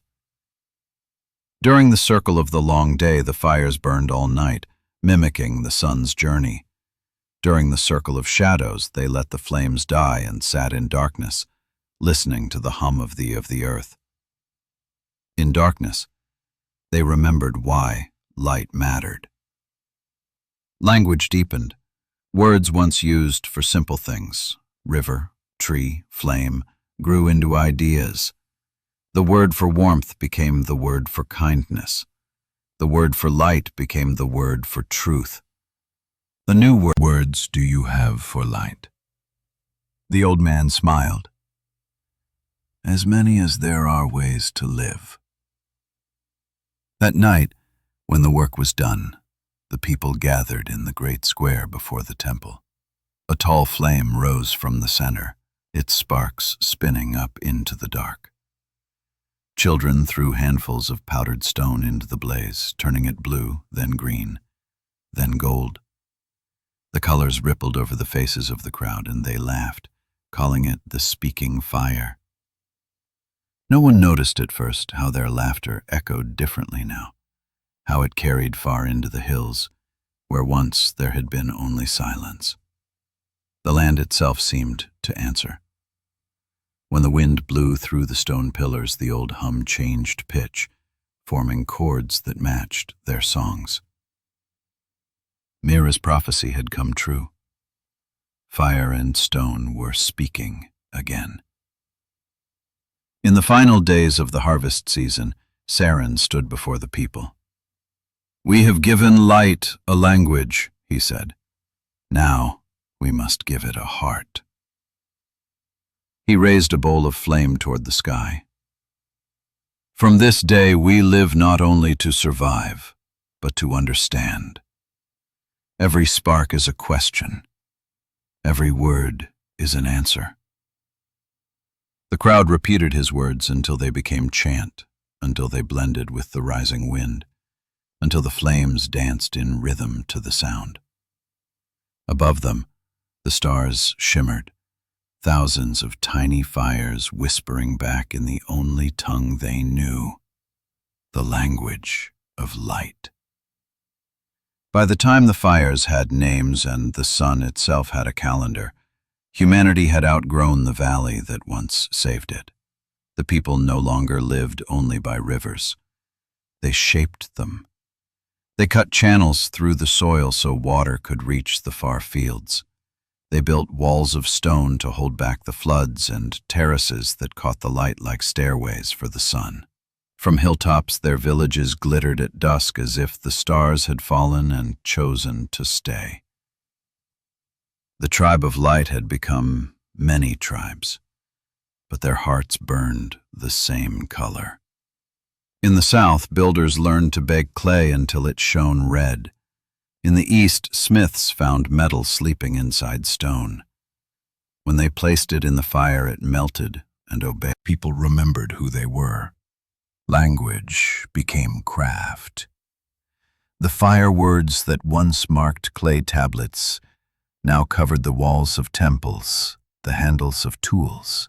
During the circle of the long day, the fires burned all night, mimicking the sun's journey. During the circle of shadows, they let the flames die and sat in darkness, listening to the hum of the earth. In darkness, they remembered why light mattered. Language deepened. Words once used for simple things, river, tree, flame, grew into ideas. The word for warmth became the word for kindness. The word for light became the word for truth. The new words do you have for light? The old man smiled. As many as there are ways to live. That night, when the work was done, the people gathered in the great square before the temple. A tall flame rose from the center, its sparks spinning up into the dark. Children threw handfuls of powdered stone into the blaze, turning it blue, then green, then gold. The colors rippled over the faces of the crowd, and they laughed, calling it the speaking fire. No one noticed at first how their laughter echoed differently now, how it carried far into the hills, where once there had been only silence. The land itself seemed to answer. When the wind blew through the stone pillars, the old hum changed pitch, forming chords that matched their songs. Mira's prophecy had come true. Fire and stone were speaking again. In the final days of the harvest season, Saren stood before the people. "We have given light a language," he said. "Now we must give it a heart." He raised a bowl of flame toward the sky. "From this day we live not only to survive, but to understand. Every spark is a question. Every word is an answer." The crowd repeated his words until they became chant, until they blended with the rising wind, until the flames danced in rhythm to the sound. Above them, the stars shimmered, thousands of tiny fires whispering back in the only tongue they knew, the language of light. By the time the fires had names and the sun itself had a calendar, humanity had outgrown the valley that once saved it. The people no longer lived only by rivers. They shaped them. They cut channels through the soil so water could reach the far fields. They built walls of stone to hold back the floods and terraces that caught the light like stairways for the sun. From hilltops, their villages glittered at dusk as if the stars had fallen and chosen to stay. The tribe of light had become many tribes, but their hearts burned the same color. In the south, builders learned to bake clay until it shone red. In the east, smiths found metal sleeping inside stone. When they placed it in the fire, it melted and obeyed. People remembered who they were. Language became craft. The fire words that once marked clay tablets now covered the walls of temples, the handles of tools,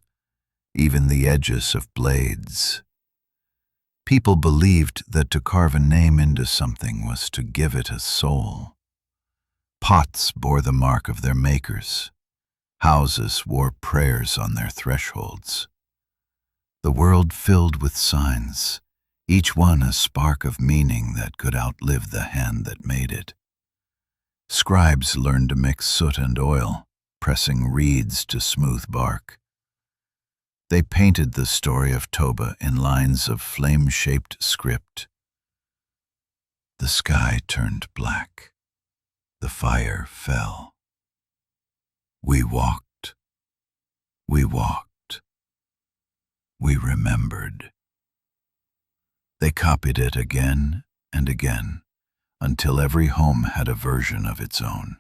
even the edges of blades. People believed that to carve a name into something was to give it a soul. Pots bore the mark of their makers. Houses wore prayers on their thresholds. The world filled with signs, each one a spark of meaning that could outlive the hand that made it. Scribes learned to mix soot and oil, pressing reeds to smooth bark. They painted the story of Toba in lines of flame-shaped script. The sky turned black. The fire fell. We walked. We walked. We remembered. They copied it again and again, until every home had a version of its own.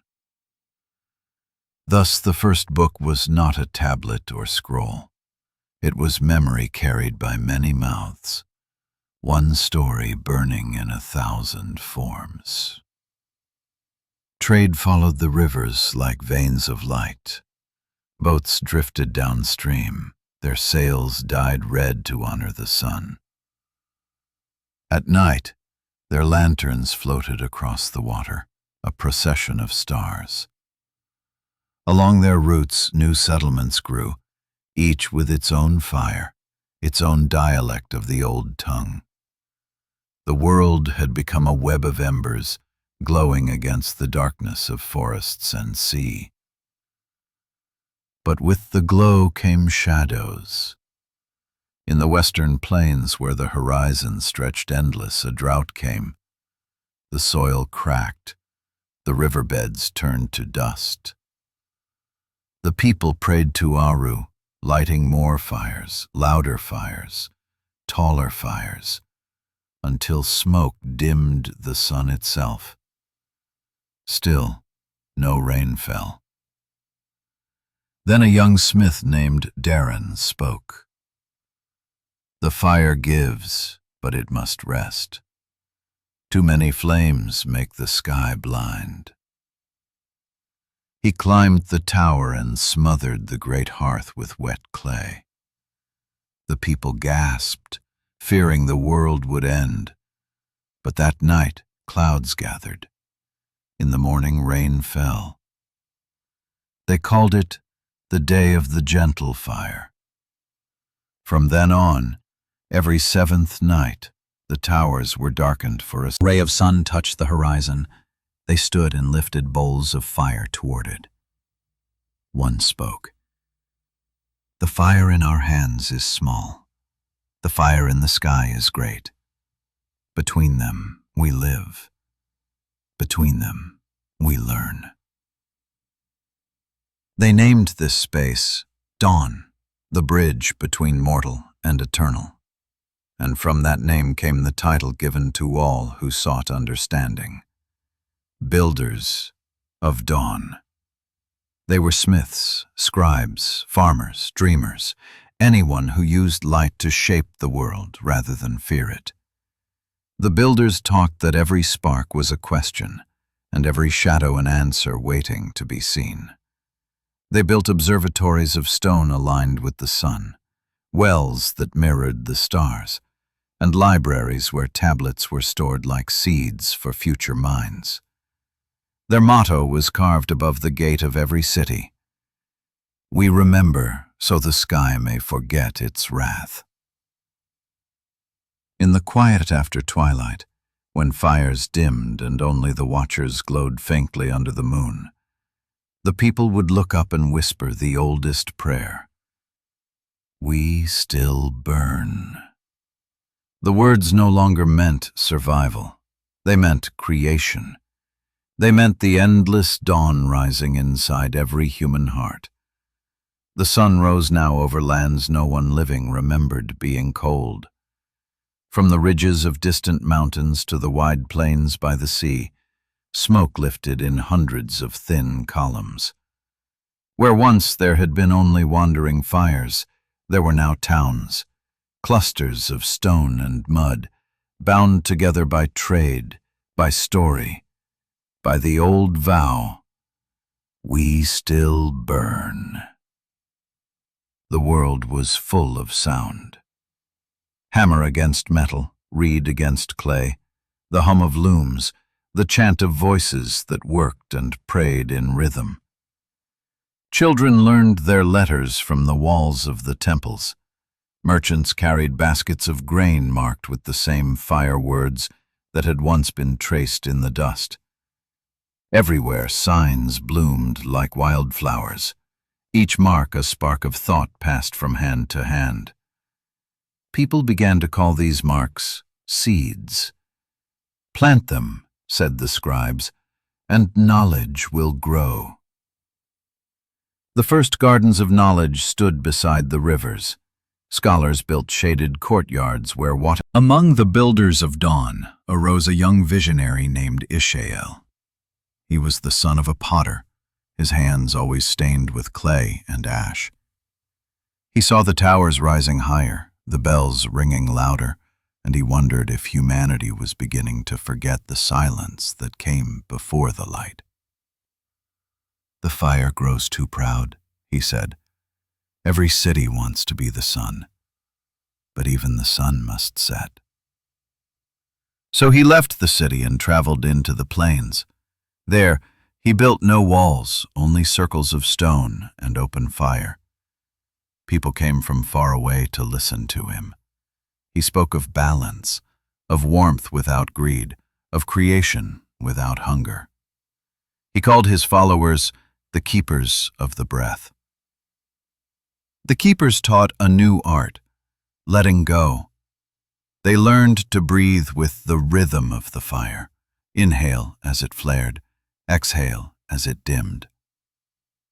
Thus the first book was not a tablet or scroll. It was memory carried by many mouths, one story burning in 1,000 forms. Trade followed the rivers like veins of light. Boats drifted downstream, their sails dyed red to honor the sun. At night, their lanterns floated across the water, a procession of stars. Along their routes, new settlements grew, each with its own fire, its own dialect of the old tongue. The world had become a web of embers, glowing against the darkness of forests and sea. But with the glow came shadows. In the western plains where the horizon stretched endless, a drought came. The soil cracked, the riverbeds turned to dust. The people prayed to Aru, lighting more fires, louder fires, taller fires, until smoke dimmed the sun itself. Still, no rain fell. Then a young smith named Darren spoke. The fire gives, but it must rest. Too many flames make the sky blind. He climbed the tower and smothered the great hearth with wet clay. The people gasped, fearing the world would end. But that night, clouds gathered. In the morning, rain fell. They called it the Day of the Gentle Fire. From then on, every seventh night, the towers were darkened for a ray of sun touched the horizon. They stood and lifted bowls of fire toward it. One spoke. The fire in our hands is small. The fire in the sky is great. Between them, we live. Between them, we learn. They named this space Dawn, the bridge between mortal and eternal. And from that name came the title given to all who sought understanding. Builders of Dawn. They were smiths, scribes, farmers, dreamers, anyone who used light to shape the world rather than fear it. The builders taught that every spark was a question, and every shadow an answer waiting to be seen. They built observatories of stone aligned with the sun, wells that mirrored the stars, and libraries where tablets were stored like seeds for future minds. Their motto was carved above the gate of every city. We remember, so the sky may forget its wrath. In the quiet after twilight, when fires dimmed and only the watchers glowed faintly under the moon, the people would look up and whisper the oldest prayer. We still burn. The words no longer meant survival. They meant creation. They meant the endless dawn rising inside every human heart. The sun rose now over lands no one living remembered being cold. From the ridges of distant mountains to the wide plains by the sea, smoke lifted in hundreds of thin columns. Where once there had been only wandering fires, there were now towns, clusters of stone and mud, bound together by trade, by story, by the old vow, we still burn. The world was full of sound. Hammer against metal, reed against clay, the hum of looms, the chant of voices that worked and prayed in rhythm. Children learned their letters from the walls of the temples. Merchants carried baskets of grain marked with the same fire words that had once been traced in the dust. Everywhere signs bloomed like wildflowers, each mark a spark of thought passed from hand to hand. People began to call these marks seeds. Plant them, said the scribes, and knowledge will grow. The first gardens of knowledge stood beside the rivers. Scholars built shaded courtyards where water. Among the builders of dawn arose a young visionary named Ishael. He was the son of a potter, his hands always stained with clay and ash. He saw the towers rising higher, the bells ringing louder, and he wondered if humanity was beginning to forget the silence that came before the light. The fire grows too proud, he said. Every city wants to be the sun, but even the sun must set. So he left the city and traveled into the plains. There, he built no walls, only circles of stone and open fire. People came from far away to listen to him. He spoke of balance, of warmth without greed, of creation without hunger. He called his followers the keepers of the breath. The keepers taught a new art, letting go. They learned to breathe with the rhythm of the fire, inhale as it flared, exhale as it dimmed.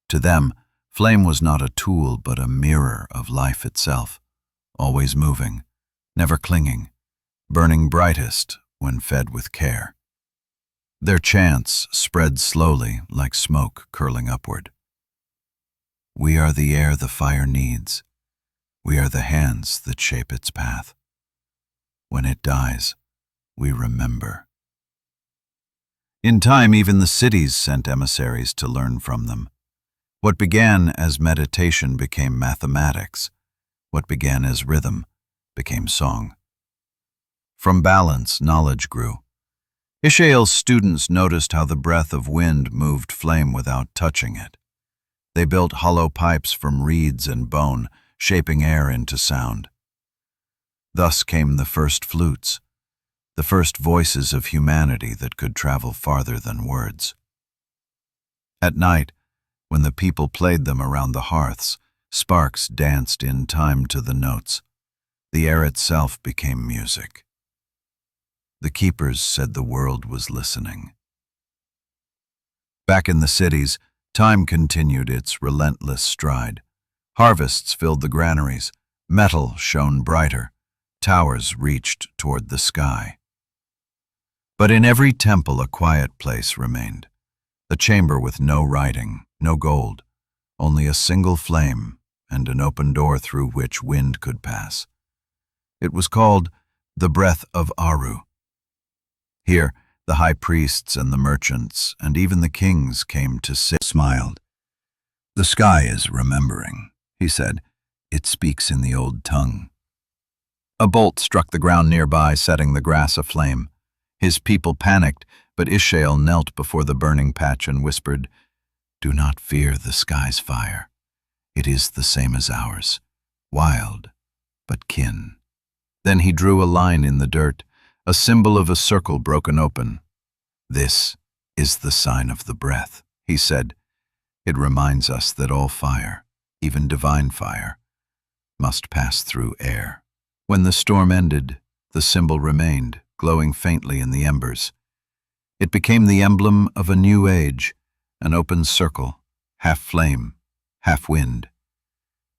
To them, flame was not a tool but a mirror of life itself, always moving, never clinging, burning brightest when fed with care. Their chants spread slowly like smoke curling upward. We are the air the fire needs. We are the hands that shape its path. When it dies, we remember. In time, even the cities sent emissaries to learn from them. What began as meditation became mathematics. What began as rhythm became song. From balance, knowledge grew. Ishael's students noticed how the breath of wind moved flame without touching it. They built hollow pipes from reeds and bone, shaping air into sound. Thus came the first flutes, the first voices of humanity that could travel farther than words. At night, when the people played them around the hearths, sparks danced in time to the notes. The air itself became music. The keepers said the world was listening. Back in the cities, time continued its relentless stride. Harvests filled the granaries, metal shone brighter, towers reached toward the sky. But in every temple a quiet place remained, a chamber with no writing, no gold, only a single flame and an open door through which wind could pass. It was called the Breath of Aru. Here, the high priests and the merchants and even the kings came to sit. Smiled. The sky is remembering, he said. It speaks in the old tongue. A bolt struck the ground nearby, setting the grass aflame. His people panicked, But Ishael knelt before the burning patch and whispered, "Do not fear the sky's fire. It is the same as ours, wild, but kin." Then he drew a line in the dirt, a symbol of a circle broken open. "This is the sign of the breath," he said. "It reminds us that all fire, even divine fire, must pass through air." When the storm ended, the symbol remained, glowing faintly in the embers. It became the emblem of a new age, an open circle, half flame, half wind.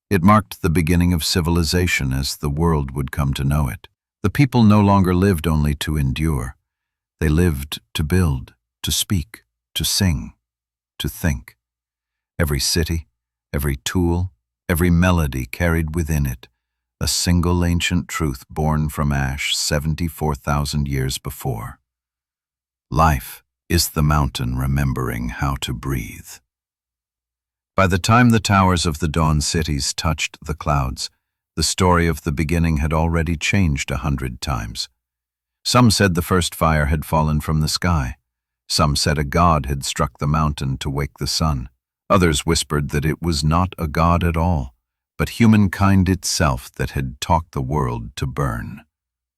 It marked the beginning of civilization as the world would come to know it. The people no longer lived only to endure. They lived to build, to speak, to sing, to think. Every city, every tool, every melody carried within it a single ancient truth born from ash 74,000 years before. Life is the mountain remembering how to breathe. By the time the towers of the dawn cities touched the clouds, the story of the beginning had already changed 100 times. Some said the first fire had fallen from the sky. Some said a god had struck the mountain to wake the sun. Others whispered that it was not a god at all, but humankind itself that had taught the world to burn.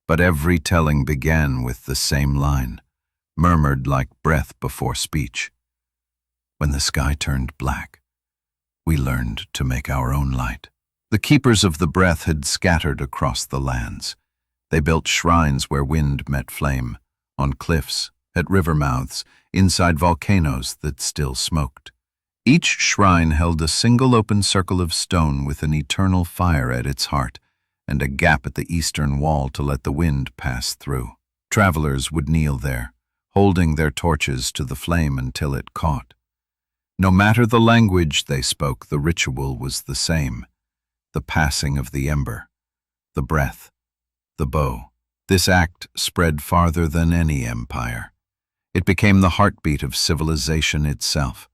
But every telling began with the same line, murmured like breath before speech. When the sky turned black, we learned to make our own light. The keepers of the breath had scattered across the lands. They built shrines where wind met flame, on cliffs, at river mouths, inside volcanoes that still smoked. Each shrine held a single open circle of stone with an eternal fire at its heart, and a gap at the eastern wall to let the wind pass through. Travelers would kneel there, holding their torches to the flame until it caught. No matter the language they spoke, the ritual was the same. The passing of the ember, the breath, the bow. This act spread farther than any empire. It became the heartbeat of civilization itself.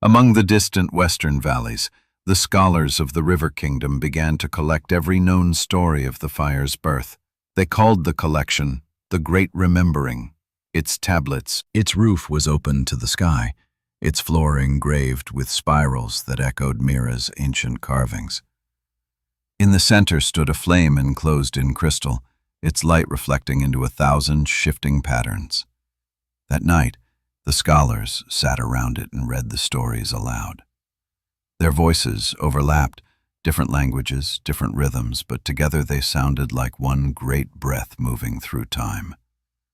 Among the distant western valleys, the scholars of the River Kingdom began to collect every known story of the fire's birth. They called the collection the Great Remembering. Its tablets, its roof was open to the sky, its floor engraved with spirals that echoed Mira's ancient carvings. In the center stood a flame enclosed in crystal, its light reflecting into 1,000 shifting patterns. That night, the scholars sat around it and read the stories aloud. Their voices overlapped, different languages, different rhythms, but together they sounded like one great breath moving through time.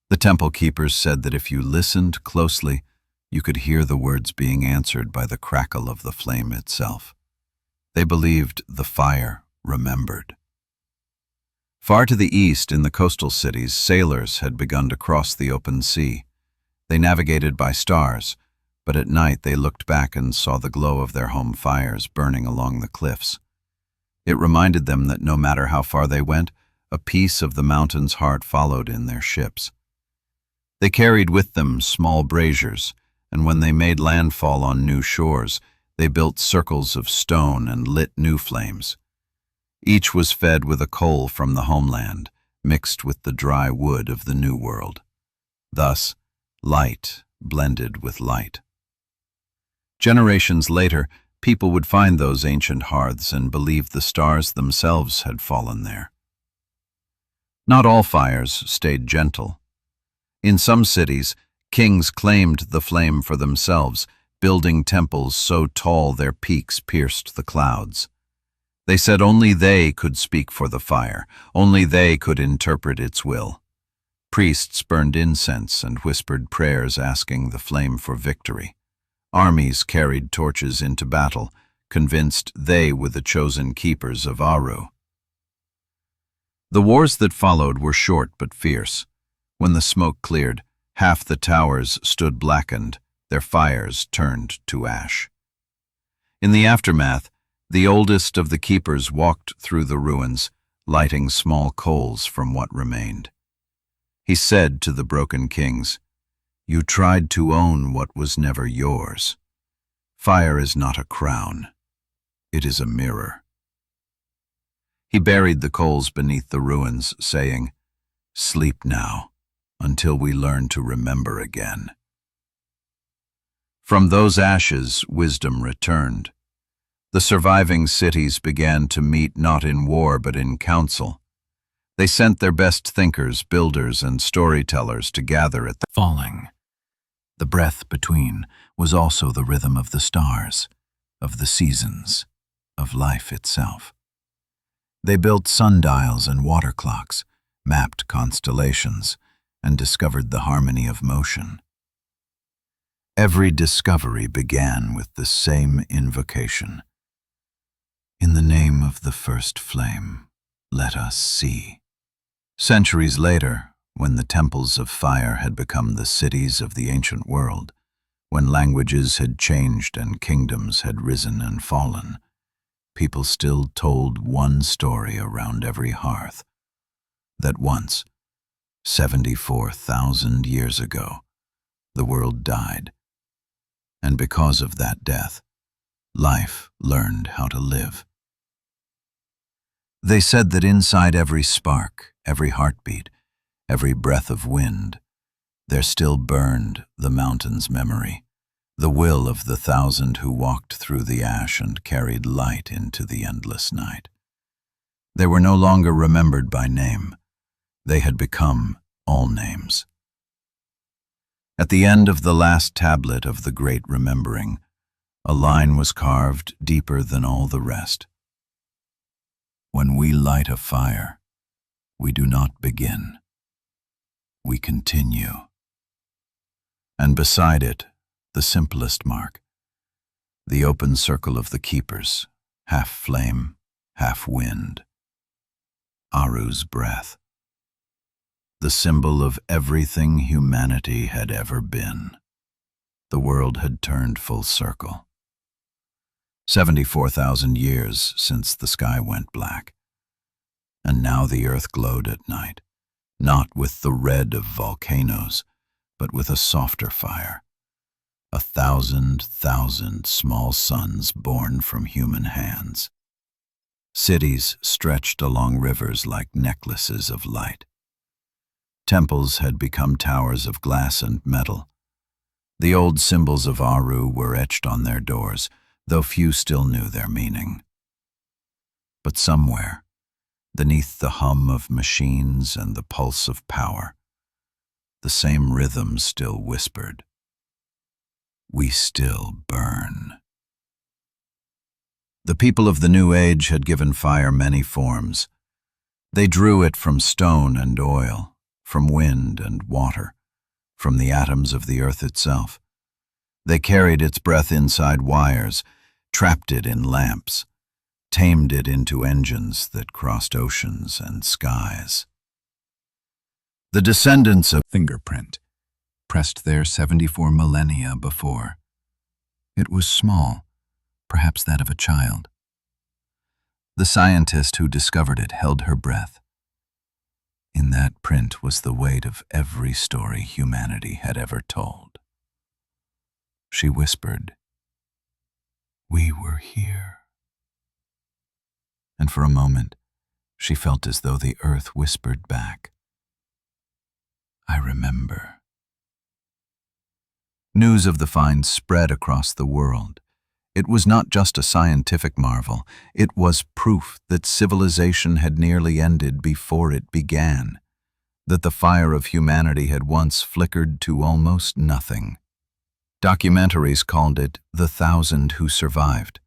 The temple keepers said that if you listened closely, you could hear the words being answered by the crackle of the flame itself. They believed the fire remembered. Far to the east, in the coastal cities, sailors had begun to cross the open sea. They navigated by stars, but at night they looked back and saw the glow of their home fires burning along the cliffs. It reminded them that no matter how far they went, a piece of the mountain's heart followed in their ships. They carried with them small braziers, and when they made landfall on new shores, they built circles of stone and lit new flames. Each was fed with a coal from the homeland, mixed with the dry wood of the New World. Thus, light blended with light. Generations later, people would find those ancient hearths and believe the stars themselves had fallen there. Not all fires stayed gentle. In some cities, kings claimed the flame for themselves, building temples so tall their peaks pierced the clouds. They said only they could speak for the fire, only they could interpret its will. Priests burned incense and whispered prayers asking the flame for victory. Armies carried torches into battle, convinced they were the chosen keepers of Aru. The wars that followed were short but fierce. When the smoke cleared, half the towers stood blackened, their fires turned to ash. In the aftermath, the oldest of the keepers walked through the ruins, lighting small coals from what remained. He said to the broken kings, "You tried to own what was never yours. Fire is not a crown. It is a mirror." He buried the coals beneath the ruins, saying, "Sleep now, until we learn to remember again. From those ashes, wisdom returned. The surviving cities began to meet not in war but in council. They sent their best thinkers, builders, and storytellers to gather at the falling. The breath between was also the rhythm of the stars, of the seasons, of life itself. They built sundials and water clocks, mapped constellations, and discovered the harmony of motion. Every discovery began with the same invocation. In the name of the first flame, let us see. Centuries later, when the temples of fire had become the cities of the ancient world, when languages had changed and kingdoms had risen and fallen, people still told one story around every hearth, that once, 74,000 years ago, the world died, and because of that death, life learned how to live. They said that inside every spark, every heartbeat, every breath of wind, there still burned the mountain's memory, the will of the thousand who walked through the ash and carried light into the endless night. They were no longer remembered by name. They had become all names. At the end of the last tablet of the Great Remembering, a line was carved deeper than all the rest. When we light a fire, we do not begin. We continue. And beside it, the simplest mark, the open circle of the keepers, half flame, half wind. Aru's breath. The symbol of everything humanity had ever been. The world had turned full circle. 74,000 years since the sky went black. And now the earth glowed at night, not with the red of volcanoes, but with a softer fire. 1,000,000 small suns born from human hands. Cities stretched along rivers like necklaces of light. Temples had become towers of glass and metal. The old symbols of Aru were etched on their doors, though few still knew their meaning. But somewhere, beneath the hum of machines and the pulse of power, the same rhythm still whispered, "We still burn." The people of the New Age had given fire many forms. They drew it from stone and oil, from wind and water, from the atoms of the earth itself. They carried its breath inside wires, trapped it in lamps, tamed it into engines that crossed oceans and skies. The descendants of fingerprint pressed there 74 millennia before. It was small, perhaps that of a child. The scientist who discovered it held her breath. In that print was the weight of every story humanity had ever told. She whispered, "We were here." And for a moment, she felt as though the earth whispered back, "I remember." News of the find spread across the world. It was not just a scientific marvel, it was proof that civilization had nearly ended before it began, that the fire of humanity had once flickered to almost nothing. Documentaries called it "The Thousand Who Survived."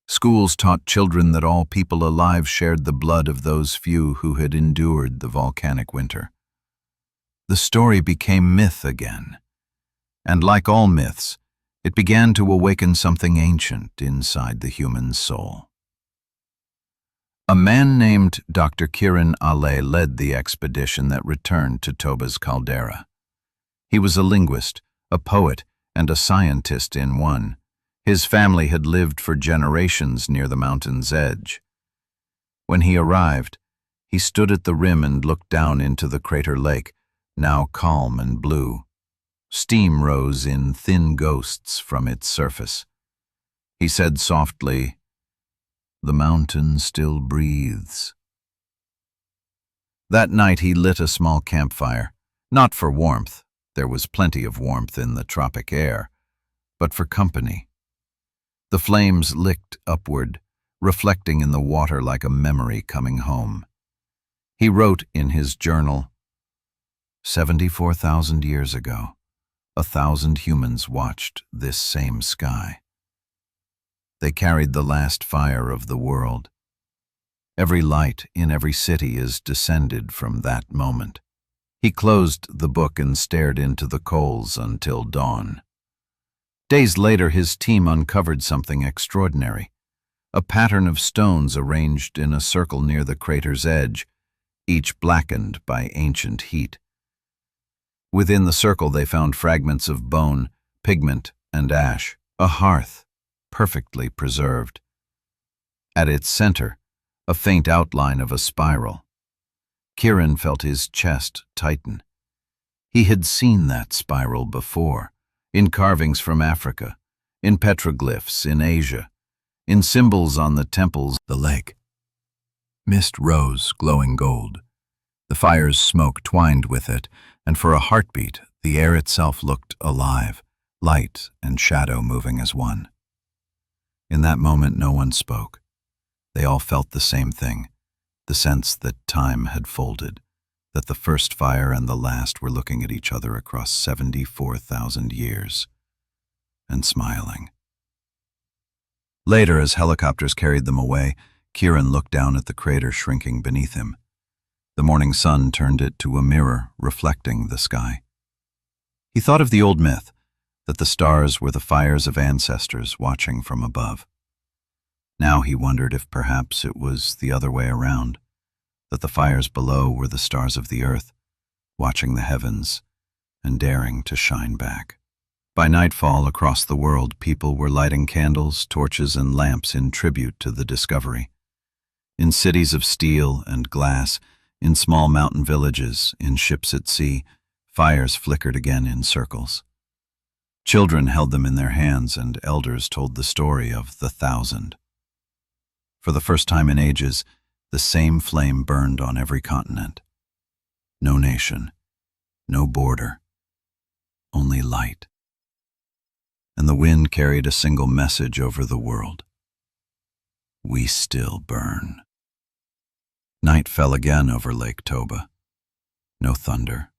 Schools taught children that all people alive shared the blood of those few who had endured the volcanic winter. The story became myth again, and like all myths, it began to awaken something ancient inside the human soul. A man named Dr. Kiran Ale led the expedition that returned to Toba's caldera. He was a linguist, a poet, and a scientist in one. His family had lived for generations near the mountain's edge. When he arrived, he stood at the rim and looked down into the crater lake, now calm and blue. Steam rose in thin ghosts from its surface. He said softly, "The mountain still breathes." That night he lit a small campfire, Not for warmth, there was plenty of warmth in the tropic air, but for company. The flames licked upward, reflecting in the water like a memory coming home. He wrote in his journal, 74,000 years ago, 1,000 humans watched this same sky. They carried the last fire of the world. Every light in every city is descended from that moment. He closed the book and stared into the coals until dawn. Days later, his team uncovered something extraordinary. A pattern of stones arranged in a circle near the crater's edge, each blackened by ancient heat. Within the circle they found fragments of bone, pigment, and ash, a hearth, perfectly preserved. At its center, a faint outline of a spiral. Kieran felt his chest tighten. He had seen that spiral before, in carvings from Africa, in petroglyphs in Asia, in symbols on the temples, the lake. Mist rose, glowing gold. The fire's smoke twined with it, and for a heartbeat, the air itself looked alive, light and shadow moving as one. In that moment, no one spoke. They all felt the same thing, the sense that time had folded, that the first fire and the last were looking at each other across 74,000 years, and smiling. Later, as helicopters carried them away, Kieran looked down at the crater shrinking beneath him. The morning sun turned it to a mirror reflecting the sky. He thought of the old myth, that the stars were the fires of ancestors watching from above. Now he wondered if perhaps it was the other way around, that the fires below were the stars of the earth, watching the heavens and daring to shine back. By nightfall across the world, people were lighting candles, torches, and lamps in tribute to the discovery. In cities of steel and glass, in small mountain villages, in ships at sea, fires flickered again in circles. Children held them in their hands, and elders told the story of the 1,000. For the first time in ages, the same flame burned on every continent. No nation, no border, only light. And the wind carried a single message over the world. We still burn. Night fell again over Lake Toba. No thunder,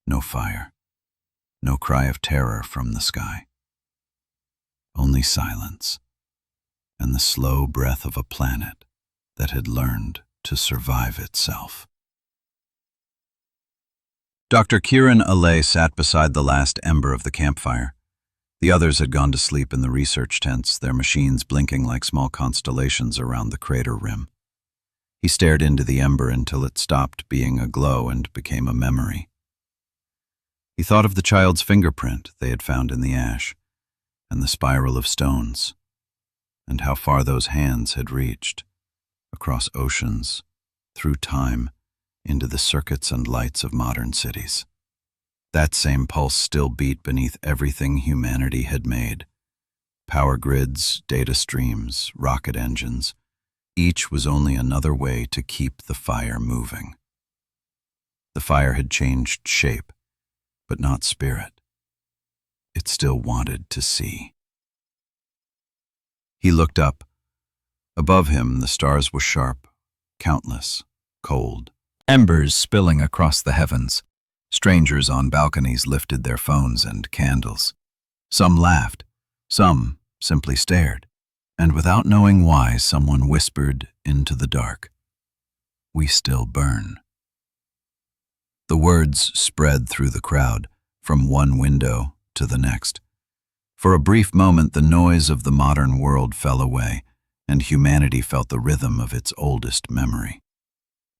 no fire, no cry of terror from the sky. Only silence, and the slow breath of a planet that had learned to survive itself. Dr. Kieran Allais sat beside the last ember of the campfire. The others had gone to sleep in the research tents, their machines blinking like small constellations around the crater rim. He stared into the ember until it stopped being a glow and became a memory. He thought of the child's fingerprint they had found in the ash, and the spiral of stones, and how far those hands had reached, across oceans, through time, into the circuits and lights of modern cities. That same pulse still beat beneath everything humanity had made. Power grids, data streams, rocket engines, each was only another way to keep the fire moving. The fire had changed shape, but not spirit. It still wanted to see. He looked up. Above him, the stars were sharp, countless, cold. Embers spilling across the heavens. Strangers on balconies lifted their phones and candles. Some laughed, some simply stared, and without knowing why, someone whispered into the dark, "We still burn." The words spread through the crowd, from one window to the next. For a brief moment, the noise of the modern world fell away, and humanity felt the rhythm of its oldest memory.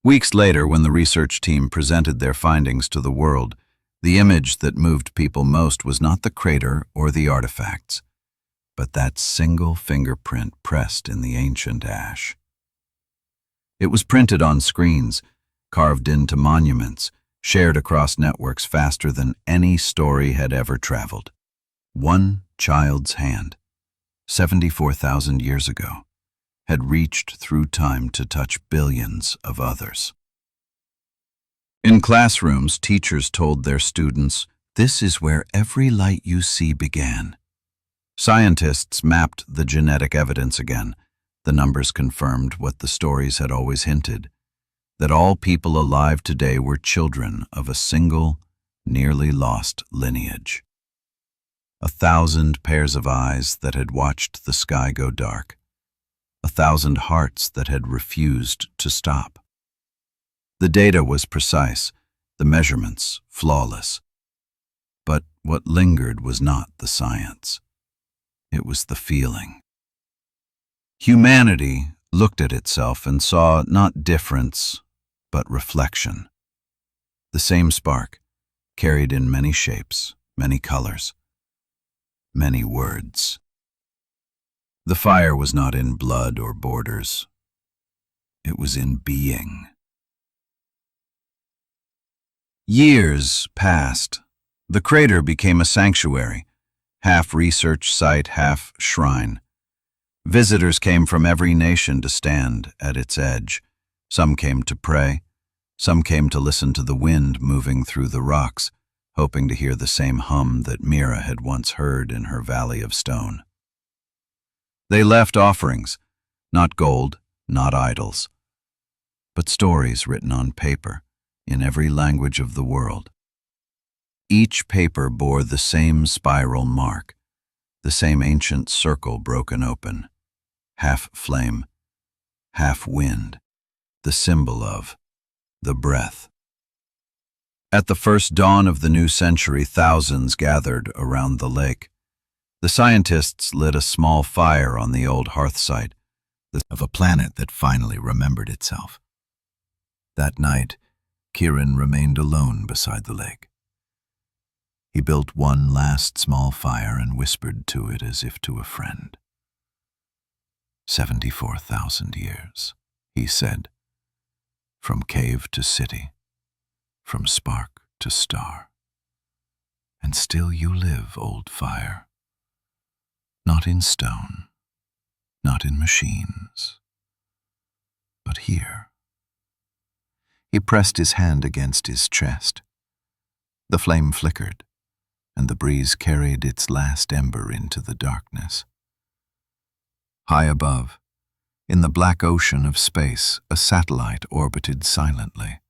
Weeks later, when the research team presented their findings to the world, the image that moved people most was not the crater or the artifacts, but that single fingerprint pressed in the ancient ash. It was printed on screens, carved into monuments, shared across networks faster than any story had ever traveled. One child's hand, 74,000 years ago, had reached through time to touch billions of others. In classrooms, teachers told their students, "This is where every light you see began." Scientists mapped the genetic evidence again. The numbers confirmed what the stories had always hinted, that all people alive today were children of a single, nearly lost lineage. 1,000 pairs of eyes that had watched the sky go dark. 1,000 hearts that had refused to stop. The data was precise, the measurements flawless. But what lingered was not the science. It was the feeling. Humanity looked at itself and saw not difference, but reflection. The same spark, carried in many shapes, many colors, many words. The fire was not in blood or borders. It was in being. Years passed. The crater became a sanctuary, half research site, half shrine. Visitors came from every nation to stand at its edge. Some came to pray. Some came to listen to the wind moving through the rocks, hoping to hear the same hum that Mira had once heard in her valley of stone. They left offerings, not gold, not idols, but stories written on paper in every language of the world. Each paper bore the same spiral mark, the same ancient circle broken open, half flame, half wind, the symbol of the breath. At the first dawn of the new century, thousands gathered around the lake. The scientists lit a small fire on the old hearth site of a planet that finally remembered itself. That night, Kieran remained alone beside the lake. He built one last small fire and whispered to it as if to a friend. 74,000 years, he said, from cave to city, from spark to star. And still you live, old fire. Not in stone, not in machines, but here. He pressed his hand against his chest. The flame flickered, and the breeze carried its last ember into the darkness. High above, in the black ocean of space, a satellite orbited silently.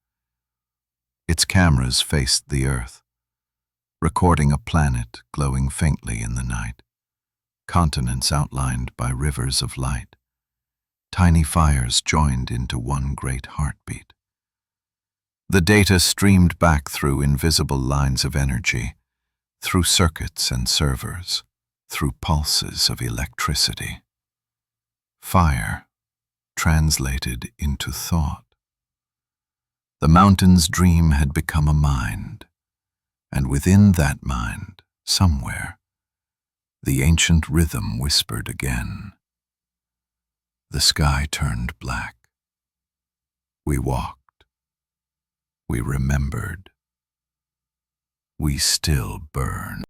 Its cameras faced the Earth, recording a planet glowing faintly in the night, continents outlined by rivers of light, tiny fires joined into one great heartbeat. The data streamed back through invisible lines of energy, through circuits and servers, through pulses of electricity. Fire translated into thought. The mountain's dream had become a mind, and within that mind, somewhere, the ancient rhythm whispered again. The sky turned black. We walked. We remembered. We still burn.